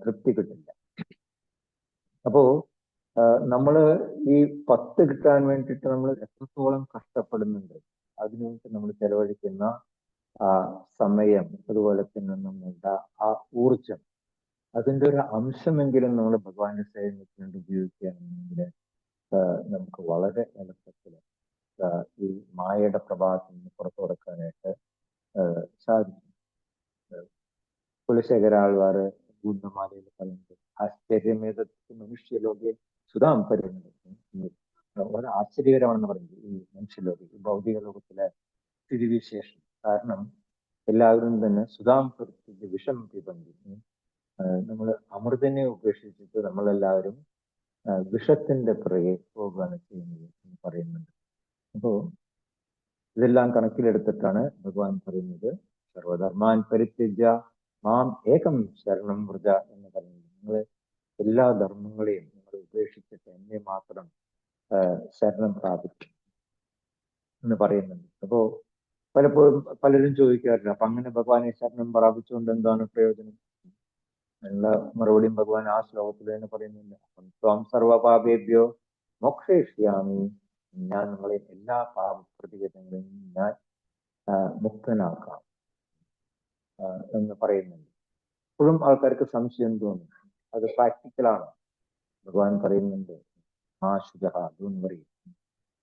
തൃപ്തി കിട്ടില്ല. അപ്പോ നമ്മള് ഈ 10 കിട്ടാൻ വേണ്ടിയിട്ട് നമ്മൾ എത്രത്തോളം കഷ്ടപ്പെടുന്നുണ്ട്, അതിനുവേണ്ടി നമ്മൾ ചെലവഴിക്കുന്ന ആ സമയം, അതുപോലെ തന്നെ നമ്മളുടെ ആ ഊർജം, അതിന്റെ ഒരു അംശമെങ്കിലും നമ്മൾ ഭഗവാന്റെ സേവനത്തിന് വേണ്ടി ഉപയോഗിക്കുകയാണെങ്കിൽ നമുക്ക് വളരെ എളുപ്പത്തിൽ ഈ മായയുടെ പ്രഭാവത്തിൽ നിന്ന് പുറത്തു കൊടുക്കാനായിട്ട് സാധിക്കും. കുലശേഖരാൾവാറ് ഗൂഢമാലയിൽ പറയുന്നത് ആശ്ചര്യമേത മനുഷ്യലോകെ സുധാം പരിഗണിക്കും. വളരെ ആശ്ചര്യകരമാണെന്ന് പറയുന്നത് ഈ മനുഷ്യലോകം, ഈ ഭൗതിക ലോകത്തിലെ സ്ഥിതിവിശേഷം. കാരണം എല്ലാവരും തന്നെ സുധാം പരിസ്ഥിതി വിഷം പിബന്തി. നമ്മൾ അമൃതനെ ഉപേക്ഷിച്ചിട്ട് നമ്മളെല്ലാവരും വിഷത്തിന്റെ പിറകെ പോകുകയാണ് ചെയ്യുന്നത് എന്ന് പറയുന്നുണ്ട്. അപ്പോ ഇതെല്ലാം കണക്കിലെടുത്തിട്ടാണ് ഭഗവാൻ പറയുന്നത് സർവധർമാൻ പരിത്യജ്യ മാം ഏകം ശരണം വ്രജ എന്ന് പറയുന്നത്. നിങ്ങൾ എല്ലാ ധർമ്മങ്ങളെയും നിങ്ങൾ ഉപേക്ഷിച്ചിട്ട് എന്നെ മാത്രം ശരണം പ്രാപിക്കും എന്ന് പറയുന്നുണ്ട്. അപ്പോ പലപ്പോഴും പലരും ചോദിക്കാറില്ല, അപ്പൊ അങ്ങനെ ഭഗവാനെ ശരണം പ്രാപിച്ചുകൊണ്ട് എന്താണ് പ്രയോജനം? എല്ലാ മറുപടിയും ഭഗവാൻ ആ ശ്ലോകത്തിൽ തന്നെ പറയുന്നില്ല. ത്വം സർവപാപേഭ്യോ മോക്ഷയിഷ്യാമി. ഞാൻ നിങ്ങളെ എല്ലാ പാപപ്രതികരണങ്ങളിൽ ഞാൻ മുക്തനാക്കാം എന്ന് പറയുന്നുണ്ട്. ഇപ്പോഴും ആൾക്കാർക്ക് സംശയം തോന്നും, അത് പ്രാക്ടിക്കലാണ്. ഭഗവാൻ പറയുന്നുണ്ട് ഡോണ്ട് വറി,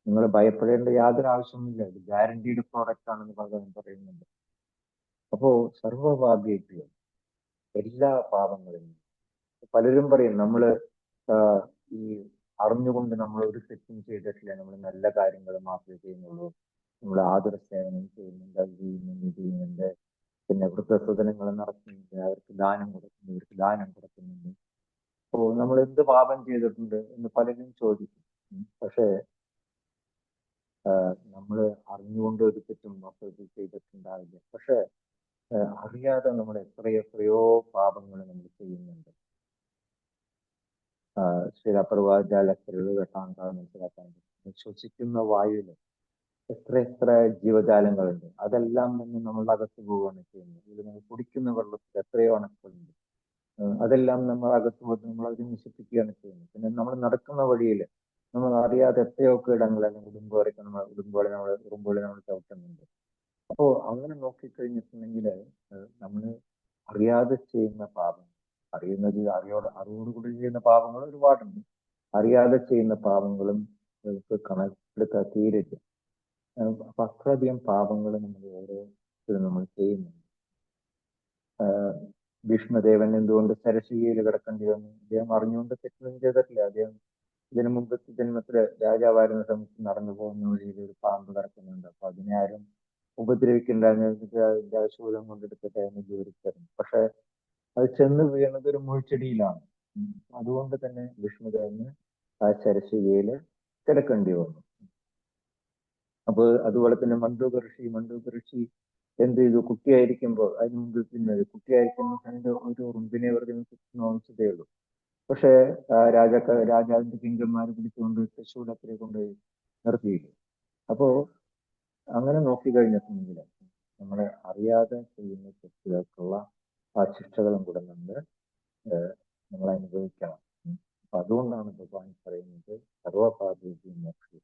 നിങ്ങൾ ഭയപ്പെടേണ്ട യാതൊരു ആവശ്യമില്ല, ഇത് ഗ്യാരണ്ടീഡ് പ്രോഡക്റ്റ് ആണെന്ന് ഭഗവാൻ പറയുന്നുണ്ട്. അപ്പോ സർവപാപേഭ്യോ, എല്ലാ പാപങ്ങളും. പലരും പറയും നമ്മള് ഈ അറിഞ്ഞുകൊണ്ട് നമ്മൾ ഒരു തെറ്റും ചെയ്തിട്ടില്ല, നമ്മൾ നല്ല കാര്യങ്ങൾ മാത്രമേ ചെയ്യുന്നുള്ളൂ, നമ്മൾ ആതുര സേവനം ചെയ്യുന്നുണ്ട്, അത് ചെയ്യുന്നുണ്ട്, ഇത് ചെയ്യുന്നുണ്ട്, പിന്നെ വൃദ്ധസദനങ്ങൾ നടത്തുന്നുണ്ട്, അവർക്ക് ദാനം കൊടുക്കുന്നുണ്ട്. അപ്പോ നമ്മൾ എന്ത് പാപം ചെയ്തിട്ടുണ്ട് എന്ന് പലരും ചോദിക്കും. പക്ഷേ നമ്മൾ അറിഞ്ഞുകൊണ്ട് ഒരു തെറ്റും മൊത്തത്തിൽ ചെയ്തിട്ടുണ്ടാവില്ല. പക്ഷെ അറിയാതെ നമ്മൾ എത്രയോ പാപങ്ങൾ നമ്മൾ ചെയ്യുന്നുണ്ട്. ശ്രീലപ്രഭാത ലെക്ചറുകൾ കേട്ടാൽ മനസ്സിലാക്കാൻ പറ്റും. ശ്വസിക്കുന്ന വായുവിൽ എത്ര ജീവജാലങ്ങളുണ്ട്. അതെല്ലാം തന്നെ നമ്മളുടെ അകത്ത് പോവുകയാണ് ചെയ്യുന്നത്. ഇതിൽ നമ്മൾ കുടിക്കുന്ന വെള്ളത്തിൽ എത്രയോ അണുക്കളുണ്ട്. അതെല്ലാം നമ്മൾ അകത്ത് പോയിട്ട് നമ്മൾ അത് നശിപ്പിക്കുകയാണ് ചെയ്യുന്നത്. പിന്നെ നമ്മൾ നടക്കുന്ന വഴിയിൽ നമ്മൾ അറിയാതെ എത്രയോ കീടങ്ങൾ അല്ലെങ്കിൽ ഉറുമ്പുകളെ നമ്മൾ ചവിട്ടുന്നുണ്ട്. അപ്പോ അങ്ങനെ നോക്കിക്കഴിഞ്ഞിട്ടുണ്ടെങ്കിൽ നമ്മൾ അറിയാതെ ചെയ്യുന്ന പാപം, അറിവോടുകൂടി ചെയ്യുന്ന പാപങ്ങൾ ഒരുപാടുണ്ട്. അറിയാതെ ചെയ്യുന്ന പാപങ്ങളും കണക്കെടുത്താൽ തീരില്ല. അപ്പൊ അത്രയധികം പാപങ്ങൾ നമ്മൾ നമ്മൾ ചെയ്യുന്നുണ്ട്. ഭീഷ്മദേവൻ എന്തുകൊണ്ട് ശരശയ്യയിൽ കിടക്കേണ്ടി വന്നു? അദ്ദേഹം അറിഞ്ഞുകൊണ്ട് തെറ്റൊന്നും ചെയ്തിട്ടില്ല. അദ്ദേഹം ഇതിനു മുമ്പത്തെ ജന്മത്തില് രാജാവായിരുന്ന സമയത്ത് നടന്നു പോകുന്ന വഴിയിൽ ഒരു പാമ്പ് കിടക്കുന്നുണ്ട്. അപ്പൊ അതിനെ ആരും ഉപദ്രവിക്കണ്ടായിരുന്ന ശൂലം കൊണ്ടെടുത്തിട്ട് അതിനെ ജോലിക്കായിരുന്നു. പക്ഷെ അത് ചെന്ന് വീണത് ഒരു മുൾച്ചെടിയിലാണ്. അതുകൊണ്ട് തന്നെ ഭീഷ്മദേവന് ആ ശരശയ്യയില് കിടക്കേണ്ടി വന്നു. അപ്പൊ അതുപോലെ തന്നെ മണ്ഡൂക ഋഷി എന്ത് ചെയ്തു? കുട്ടിയായിരിക്കുമ്പോൾ അതിന് മുമ്പ് പിന്നെ കുട്ടിയായിരിക്കുമ്പോൾ ഒരു ഉറുമ്പിനെ വെറുതെ നോവിച്ചതേ ഉള്ളൂ. പക്ഷെ രാജാവിന്റെ കിങ്കന്മാർ പിടിച്ചുകൊണ്ട് തൃശ്ശൂലത്തിലെ കൊണ്ടുപോയി നിർത്തിയില്ലേ. അപ്പോ അങ്ങനെ നോക്കിക്കഴിഞ്ഞിട്ടുണ്ടെങ്കിൽ നമ്മളെ അറിയാതെ ചെയ്യുന്ന തെറ്റുകൾക്കുള്ള ആ ശിക്ഷകളും കൂടെ നമ്മൾ അനുഭവിക്കണം. അപ്പൊ അതുകൊണ്ടാണ് ഭഗവാൻ പറയുന്നത് സർവപാപേഭ്യോ മോക്ഷം,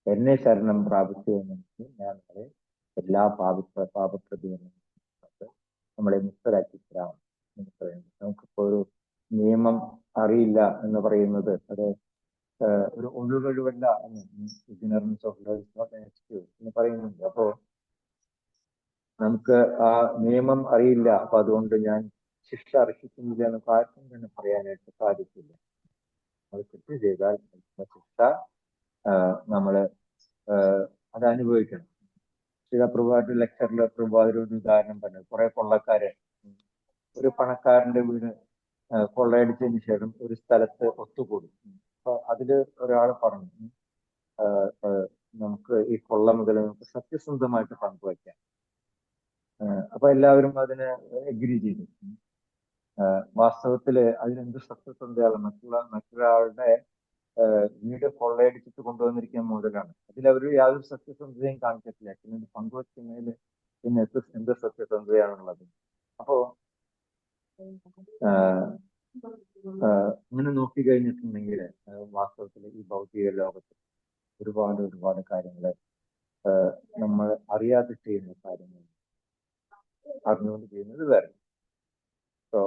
എന്നെ ശരണം പ്രാപിച്ചുവെന്നെങ്കിൽ ഞാൻ നമ്മളെ എല്ലാ പാപപ്രതികളും നമ്മളെ മുക്തരാക്കി തരാം എന്ന് പറയുന്നത്. നമുക്കിപ്പോ ഒരു നിയമം അറിയില്ല എന്ന് പറയുന്നത് അത് ഒരു ഒഴിവല്ല ignorance of law is not an excuse എന്ന് പറയുന്നുണ്ട്. അപ്പോ നമുക്ക് ആ നിയമം അറിയില്ല, അപ്പൊ അതുകൊണ്ട് ഞാൻ ശിക്ഷ അർഹിക്കുന്നില്ല എന്ന് ആർക്കും തന്നെ പറയാനായിട്ട് സാധിക്കില്ല. അത് തെറ്റ് ചെയ്താൽ ശിക്ഷ നമ്മള് അത് അനുഭവിക്കണം. ചില പ്രഭാത ലെക്ചറിൽ പ്രഭാതൊരു ഉദാഹരണം പറഞ്ഞു. കുറെ കൊള്ളക്കാര് ഒരു പണക്കാരന്റെ വീട് കൊള്ളയടിച്ചതിന് ശേഷം ഒരു സ്ഥലത്ത് ഒത്തുകൂടി. അപ്പൊ അതില് ഒരാൾ പറഞ്ഞു, നമുക്ക് ഈ കൊള്ള മുതൽ നമുക്ക് സത്യസന്ധമായിട്ട് പങ്കുവയ്ക്കാം. അപ്പൊ എല്ലാവരും അതിന് എഗ്രി ചെയ്തു. വാസ്തവത്തില് അതിനെന്ത് സത്യസന്ധയാണ്? മറ്റൊരാളുടെ വീട് കൊള്ളയടിച്ചിട്ട് കൊണ്ടുവന്നിരിക്കുന്ന മുതലാണ്. അതിലവർ യാതൊരു സത്യസന്ധതയും കാണിച്ചിട്ടില്ല. പിന്നെ ഇത് പങ്കുവയ്ക്കുന്നതിൽ പിന്നെ എന്ത് സത്യസന്ധതയാണുള്ളത്? അപ്പോ അങ്ങനെ നോക്കിക്കഴിഞ്ഞിട്ടുണ്ടെങ്കിൽ വാസ്തവത്തിൽ ഈ ഭൗതിക ലോകത്ത് ഒരുപാട് കാര്യങ്ങൾ നമ്മൾ അറിയാതെ ചെയ്യുന്ന കാര്യങ്ങൾ അറിഞ്ഞുകൊണ്ട് ചെയ്യുന്നത് വേറെ. സോ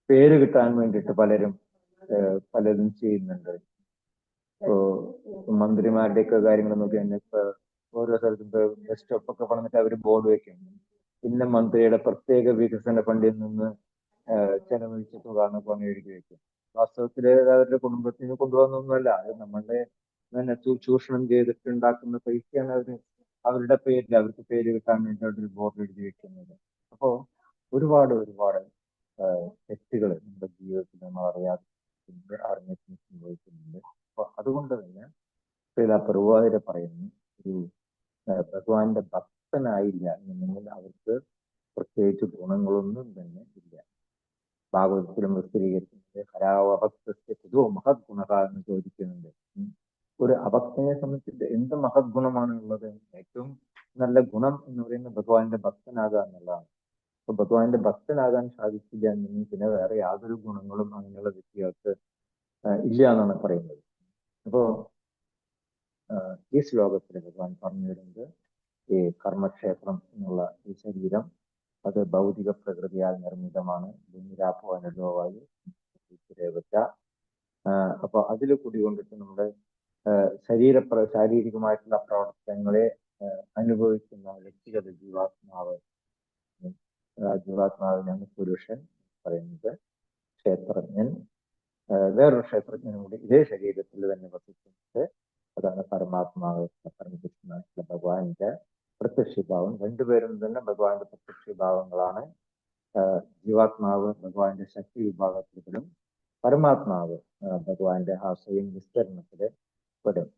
പേര് കിട്ടാൻ വേണ്ടിയിട്ട് പലതും ചെയ്യുന്നുണ്ട്. ഇപ്പോ മന്ത്രിമാരുടെയൊക്കെ കാര്യങ്ങൾ നോക്കി കഴിഞ്ഞാൽ ഇപ്പൊ ഓരോ സ്ഥലത്തും ബസ് സ്റ്റോപ്പൊക്കെ പറഞ്ഞിട്ട് അവർ ബോർഡ് വെക്കും, ഇന്ന മന്ത്രിയുടെ പ്രത്യേക വികസന ഫണ്ടിൽ നിന്ന് ചെലവഴിച്ച തുക എന്നൊക്കെ എഴുതി വെക്കും. വാസ്തവത്തില് അവരുടെ കുടുംബത്തിന് കൊണ്ടുപോകുന്നൊന്നുമല്ല, അത് നമ്മളുടെ തന്നെ ചൂഷണം ചെയ്തിട്ടുണ്ടാക്കുന്ന പൈസയാണ് അവരുടെ പേരിൽ അവർക്ക് പേര് കിട്ടാൻ വേണ്ടി അവരൊരു ബോർഡ് എഴുതി വെക്കുന്നത്. അപ്പോ ഒരുപാട് തെറ്റുകൾ നമ്മുടെ ജീവിതത്തിൽ നമ്മൾ അറിയാതെ അറിഞ്ഞിട്ട് സംഭവിക്കുന്നുണ്ട്. അപ്പൊ അതുകൊണ്ട് തന്നെ പ്രഭുവാതിരെ പറയുന്നു, ഒരു ഭഗവാന്റെ ഭക്തനായില്ല എന്നുണ്ടെങ്കിൽ അവർക്ക് പ്രത്യേകിച്ച് ഗുണങ്ങളൊന്നും തന്നെ ഇല്ല. ഭാഗവതത്തിലും വിസ്തരീകരിക്കുന്നത് ഹരാവഭക്തസ്യ കുതോ മഹത് ഗുണക എന്ന് ചോദിക്കുന്നുണ്ട്. ഒരു അഭക്തനെ സംബന്ധിച്ചിട്ട് എന്ത് മഹത് ഗുണമാണ് ഉള്ളത്? ഏറ്റവും നല്ല ഗുണം എന്ന് പറയുന്നത് ഭഗവാന്റെ ഭക്തനാകുക എന്നുള്ളതാണ്. അപ്പൊ ഭഗവാന്റെ ഭക്തനാകാൻ സാധിച്ചില്ല എന്നുണ്ടെങ്കിൽ പിന്നെ വേറെ യാതൊരു ഗുണങ്ങളും അങ്ങനെയുള്ള വ്യക്തികൾക്ക് ഇല്ല എന്നാണ് പറയുന്നത്. അപ്പോ ഈ ശ്ലോകത്തിൽ ഭഗവാൻ പറഞ്ഞു വരുന്നത് ഈ കർമ്മക്ഷേത്രം എന്നുള്ള ഈ ശരീരം അത് ഭൗതിക പ്രകൃതിയാൽ നിർമ്മിതമാണ്. ഭൂമിരാപ്പോ അനുഭവമായി ദേവച്ച. അപ്പൊ അതിൽ കുടികൊണ്ടിട്ട് നമ്മുടെ ശാരീരികമായിട്ടുള്ള പ്രവർത്തനങ്ങളെ അനുഭവിക്കുന്ന വ്യക്തിഗത ജീവാത്മാവിനാണ് പുരുഷൻ പറയുന്നത്. ക്ഷേത്രജ്ഞൻ വേറൊരു ക്ഷേത്രജ്ഞനും കൂടി ഇതേ ശരീരത്തിൽ തന്നെ വസിക്കുന്നത്, അതാണ് പരമാത്മാവ്, പരമകൃഷ്ണനായിട്ടുള്ള ഭഗവാന്റെ പ്രത്യക്ഷഭാവം. രണ്ടുപേരും തന്നെ ഭഗവാന്റെ പ്രത്യക്ഷഭാവങ്ങളാണ്. ജീവാത്മാവ് ഭഗവാന്റെ ശക്തി വിഭാഗത്തിൽപ്പെടും, പരമാത്മാവ് ഭഗവാന്റെ ആ സ്വയം വിസ്തരണത്തില് പെടും.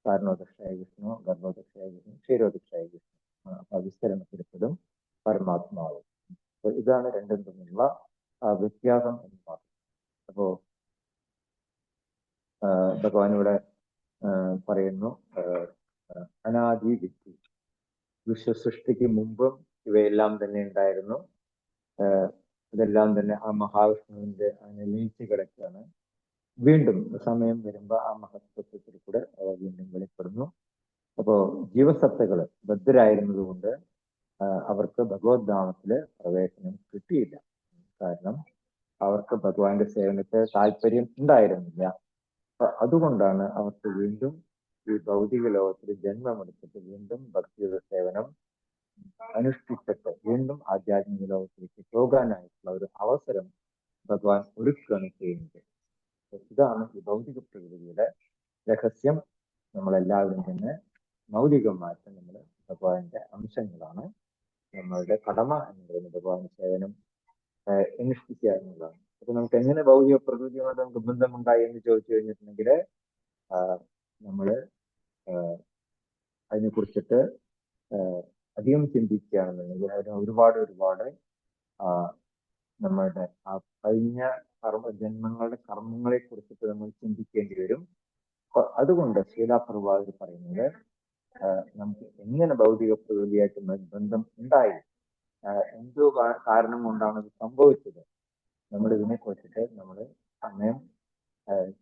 കാരണോദക്ഷായ വിഷ്ണു, ഗർഭോദക്ഷായ വിഷ്ണു, ക്ഷീരോദക്ഷായ വിഷ്ണു. അപ്പൊ വിസ്തരണത്തിൽപ്പെടും പരമാത്മാവ്. അപ്പൊ ഇതാണ് രണ്ടും തമ്മിലുള്ള വ്യത്യാസം എന്ന് മാത്രം. അപ്പോ ഭഗവാൻ ഇവിടെ പറയുന്നു, അനാദി വിദ്യ, വിശ്വസൃഷ്ടിക്ക് മുമ്പും ഇവയെല്ലാം തന്നെ ഉണ്ടായിരുന്നു. ഇതെല്ലാം തന്നെ ആ മഹാവിഷ്ണുവിന്റെ അങ്ങനെ ലയിച്ച് കിടക്കുകയാണ്. വീണ്ടും സമയം വരുമ്പോൾ ആ മഹത്വത്തിൽ കൂടെ അവ വീണ്ടും വെളിപ്പെടുന്നു. അപ്പോ ജീവസത്തകള് ബദ്ധരായിരുന്നത് കൊണ്ട് അവർക്ക് ഭഗവത് ധാമത്തില് പ്രവേശനം കിട്ടിയില്ല. കാരണം അവർക്ക് ഭഗവാന്റെ സേവനത്തെ താല്പര്യം ഉണ്ടായിരുന്നില്ല. അപ്പൊ അതുകൊണ്ടാണ് അവർക്ക് വീണ്ടും ഈ ഭൗതിക ലോകത്തിൽ ജന്മമെടുത്തിട്ട് വീണ്ടും ഭക്തിയുടെ സേവനം അനുഷ്ഠിച്ചിട്ട് വീണ്ടും ആധ്യാത്മിക ലോകത്തിലേക്ക് പോകാനായിട്ടുള്ള ഒരു അവസരം ഭഗവാൻ ഒരുക്കുകയാണ് ചെയ്യുന്നത്. ഇതാണ് ഈ ഭൗതിക പ്രകൃതിയുടെ രഹസ്യം. നമ്മളെല്ലാവരും തന്നെ മൗലികമായിട്ട് നമ്മൾ ഭഗവാന്റെ അംശങ്ങളാണ്. നമ്മളുടെ കടമ എന്ന് പറയുന്നത് ഭഗവാന്റെ സേവനം അനുഷ്ഠിക്കുക എന്നുള്ളതാണ്. അപ്പൊ നമുക്ക് എങ്ങനെ ഭൗതിക പ്രകൃതിയോട് നമുക്ക് ബന്ധമുണ്ടായി എന്ന് ചോദിച്ചു കഴിഞ്ഞിട്ടുണ്ടെങ്കിൽ നമ്മള് അതിനെ കുറിച്ചിട്ട് അധികം ചിന്തിക്കുകയാണെന്നുണ്ടെങ്കിൽ അതിന് ഒരുപാട് നമ്മളുടെ ആ കഴിഞ്ഞ ജന്മങ്ങളുടെ കർമ്മങ്ങളെ കുറിച്ചിട്ട് നമ്മൾ ചിന്തിക്കേണ്ടി വരും. അപ്പൊ അതുകൊണ്ട് ശീലാപ്രഭാകർ പറയുന്നത് നമുക്ക് എങ്ങനെ ഭൗതിക പ്രകൃതിയായിട്ട് ബന്ധം ഉണ്ടായി, എന്തോ കാരണം കൊണ്ടാണ് ഇത് സംഭവിച്ചത്, നമ്മൾ ഇതിനെ കുറിച്ചിട്ട് നമ്മൾ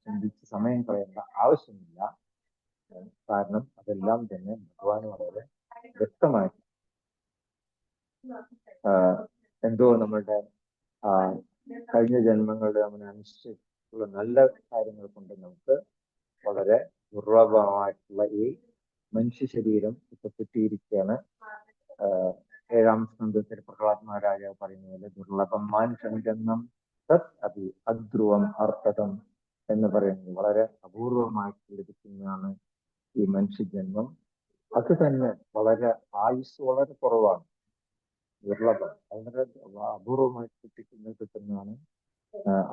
ചിന്തിച്ച് സമയം കളയേണ്ട ആവശ്യമില്ല. കാരണം അതെല്ലാം തന്നെ ഭഗവാന് വളരെ വ്യക്തമായിട്ട് എന്തോ നമ്മളുടെ കഴിഞ്ഞ ജന്മങ്ങളുടെ നമ്മൾ അനുഷ്ഠിച്ചിട്ടുള്ള നല്ല കാര്യങ്ങൾ കൊണ്ട് നമുക്ക് വളരെ ദുർലഭമായിട്ടുള്ള ഈ മനുഷ്യ ശരീരം ഇപ്പൊ കിട്ടിയിരിക്കുകയാണ്. 7ാം സ്കന്ധത്തിൽ പ്രഹ്ലാദ് മഹാരാജാവ് പറയുന്ന പോലെ ദുർലഭം മാനുഷം ജന്മം തത് അതി അധ്രുവം അർത്ഥതം എന്ന് പറയുന്നത് വളരെ അപൂർവമായിട്ട് ലഭിക്കുന്നതാണ് ഈ മനുഷ്യജന്മം. അത് തന്നെ വളരെ ആയുസ് വളരെ കുറവാണ്, ദുർലഭം, വളരെ അപൂർവമായിട്ട് കിട്ടുന്നതാണ്.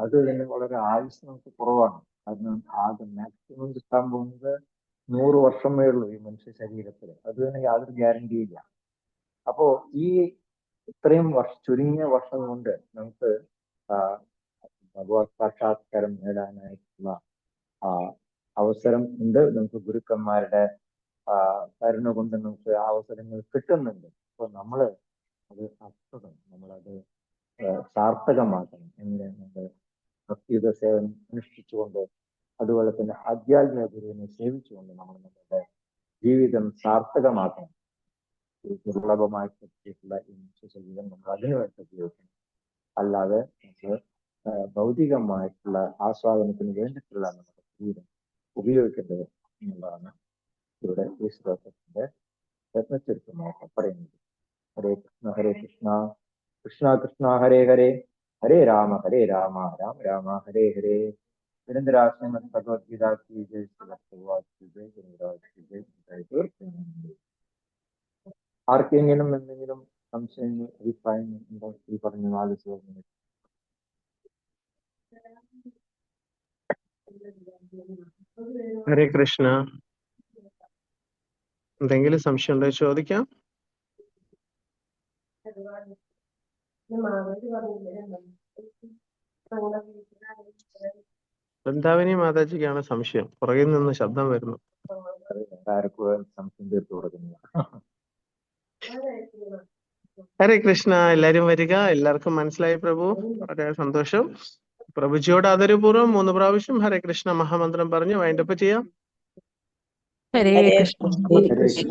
അത് തന്നെ വളരെ ആയുസ് നമുക്ക് കുറവാണ്. കാരണം ആകെ മാക്സിമം കിട്ടാൻ പോകുന്നത് 100 വർഷമേ ഉള്ളൂ ഈ മനുഷ്യ ശരീരത്തിൽ. അത് തന്നെ യാതൊരു ഗ്യാരണ്ടിയില്ല. അപ്പോ ഈ ഇത്രയും ചുരുങ്ങിയ വർഷം കൊണ്ട് നമുക്ക് ഭഗവത് സാക്ഷാത്കാരം നേടാനായിട്ടുള്ള അവസരം ഉണ്ട്. നമുക്ക് ഗുരുക്കന്മാരുടെ കരുണ കൊണ്ട് നമുക്ക് അവസരങ്ങൾ കിട്ടുന്നുണ്ട്. അപ്പൊ നമ്മള് അത് നമ്മളത് സാർത്ഥകമാക്കണം. എങ്ങനെ നമ്മൾ ഭക്തിയുടെ സേവനം അനുഷ്ഠിച്ചുകൊണ്ട് അതുപോലെ തന്നെ ആധ്യാത്മിക ഗുരുവിനെ സേവിച്ചുകൊണ്ട് നമ്മൾ നമ്മുടെ ജീവിതം സാർത്ഥകമാക്കണം. ദുർലഭമായി കിട്ടിയിട്ടുള്ള ഈ മനുഷ്യ ശരീരം നമ്മൾ അതിനുവേണ്ടി ഉപയോഗിക്കണം. അല്ലാതെ നമ്മൾ ഭൗതികമായിട്ടുള്ള ആസ്വാദനത്തിന് വേണ്ടിയിട്ടുള്ള നമ്മുടെ ജീവിതം ഉപയോഗിക്കേണ്ടത് എന്നുള്ളതാണ് ഇവിടെ ഈ ശ്ലോകത്തിന്റെ രത്നചുരുക്കമായിട്ട് പറയുന്നത്. ഹരേ കൃഷ്ണ കൃഷ്ണ കൃഷ്ണ ഹരേ ഹരേ, ഹരേ രാമ രാമ രാമ ഹരേ ഹരേ. നിരന്തരാശ്രമ ഭഗവത്ഗീത की जय, ആർക്കെങ്കിലും എന്തെങ്കിലും സംശയങ്ങൾ അഭിപ്രായങ്ങൾ ഉണ്ടോ ഈ പറഞ്ഞ 4 ശ്ലോകങ്ങൾ? ഹരേ കൃഷ്ണ. എന്തെങ്കിലും സംശയം ഉണ്ടോ ചോദിക്കാം. വൃന്ദാവനി മാതാജിക്കാണ് സംശയം. പുറകിൽ നിന്ന് ശബ്ദം വരുന്നു. സംശയം തീർത്തു കൊടുക്കുന്നില്ല. ഹരേ കൃഷ്ണ. എല്ലാരും വരിക. എല്ലാവർക്കും മനസ്സിലായി പ്രഭു? വളരെ സന്തോഷം. പ്രഭുജിയോട് ആദരപൂർവ്വം 3 പ്രാവശ്യം ഹരേ കൃഷ്ണ മഹാമന്ത്രം പറഞ്ഞ് വൈൻഡപ്പ് ചെയ്യാം. ഹരേ ഹരേ കൃഷ്ണ. ഹരേ കൃഷ്ണ.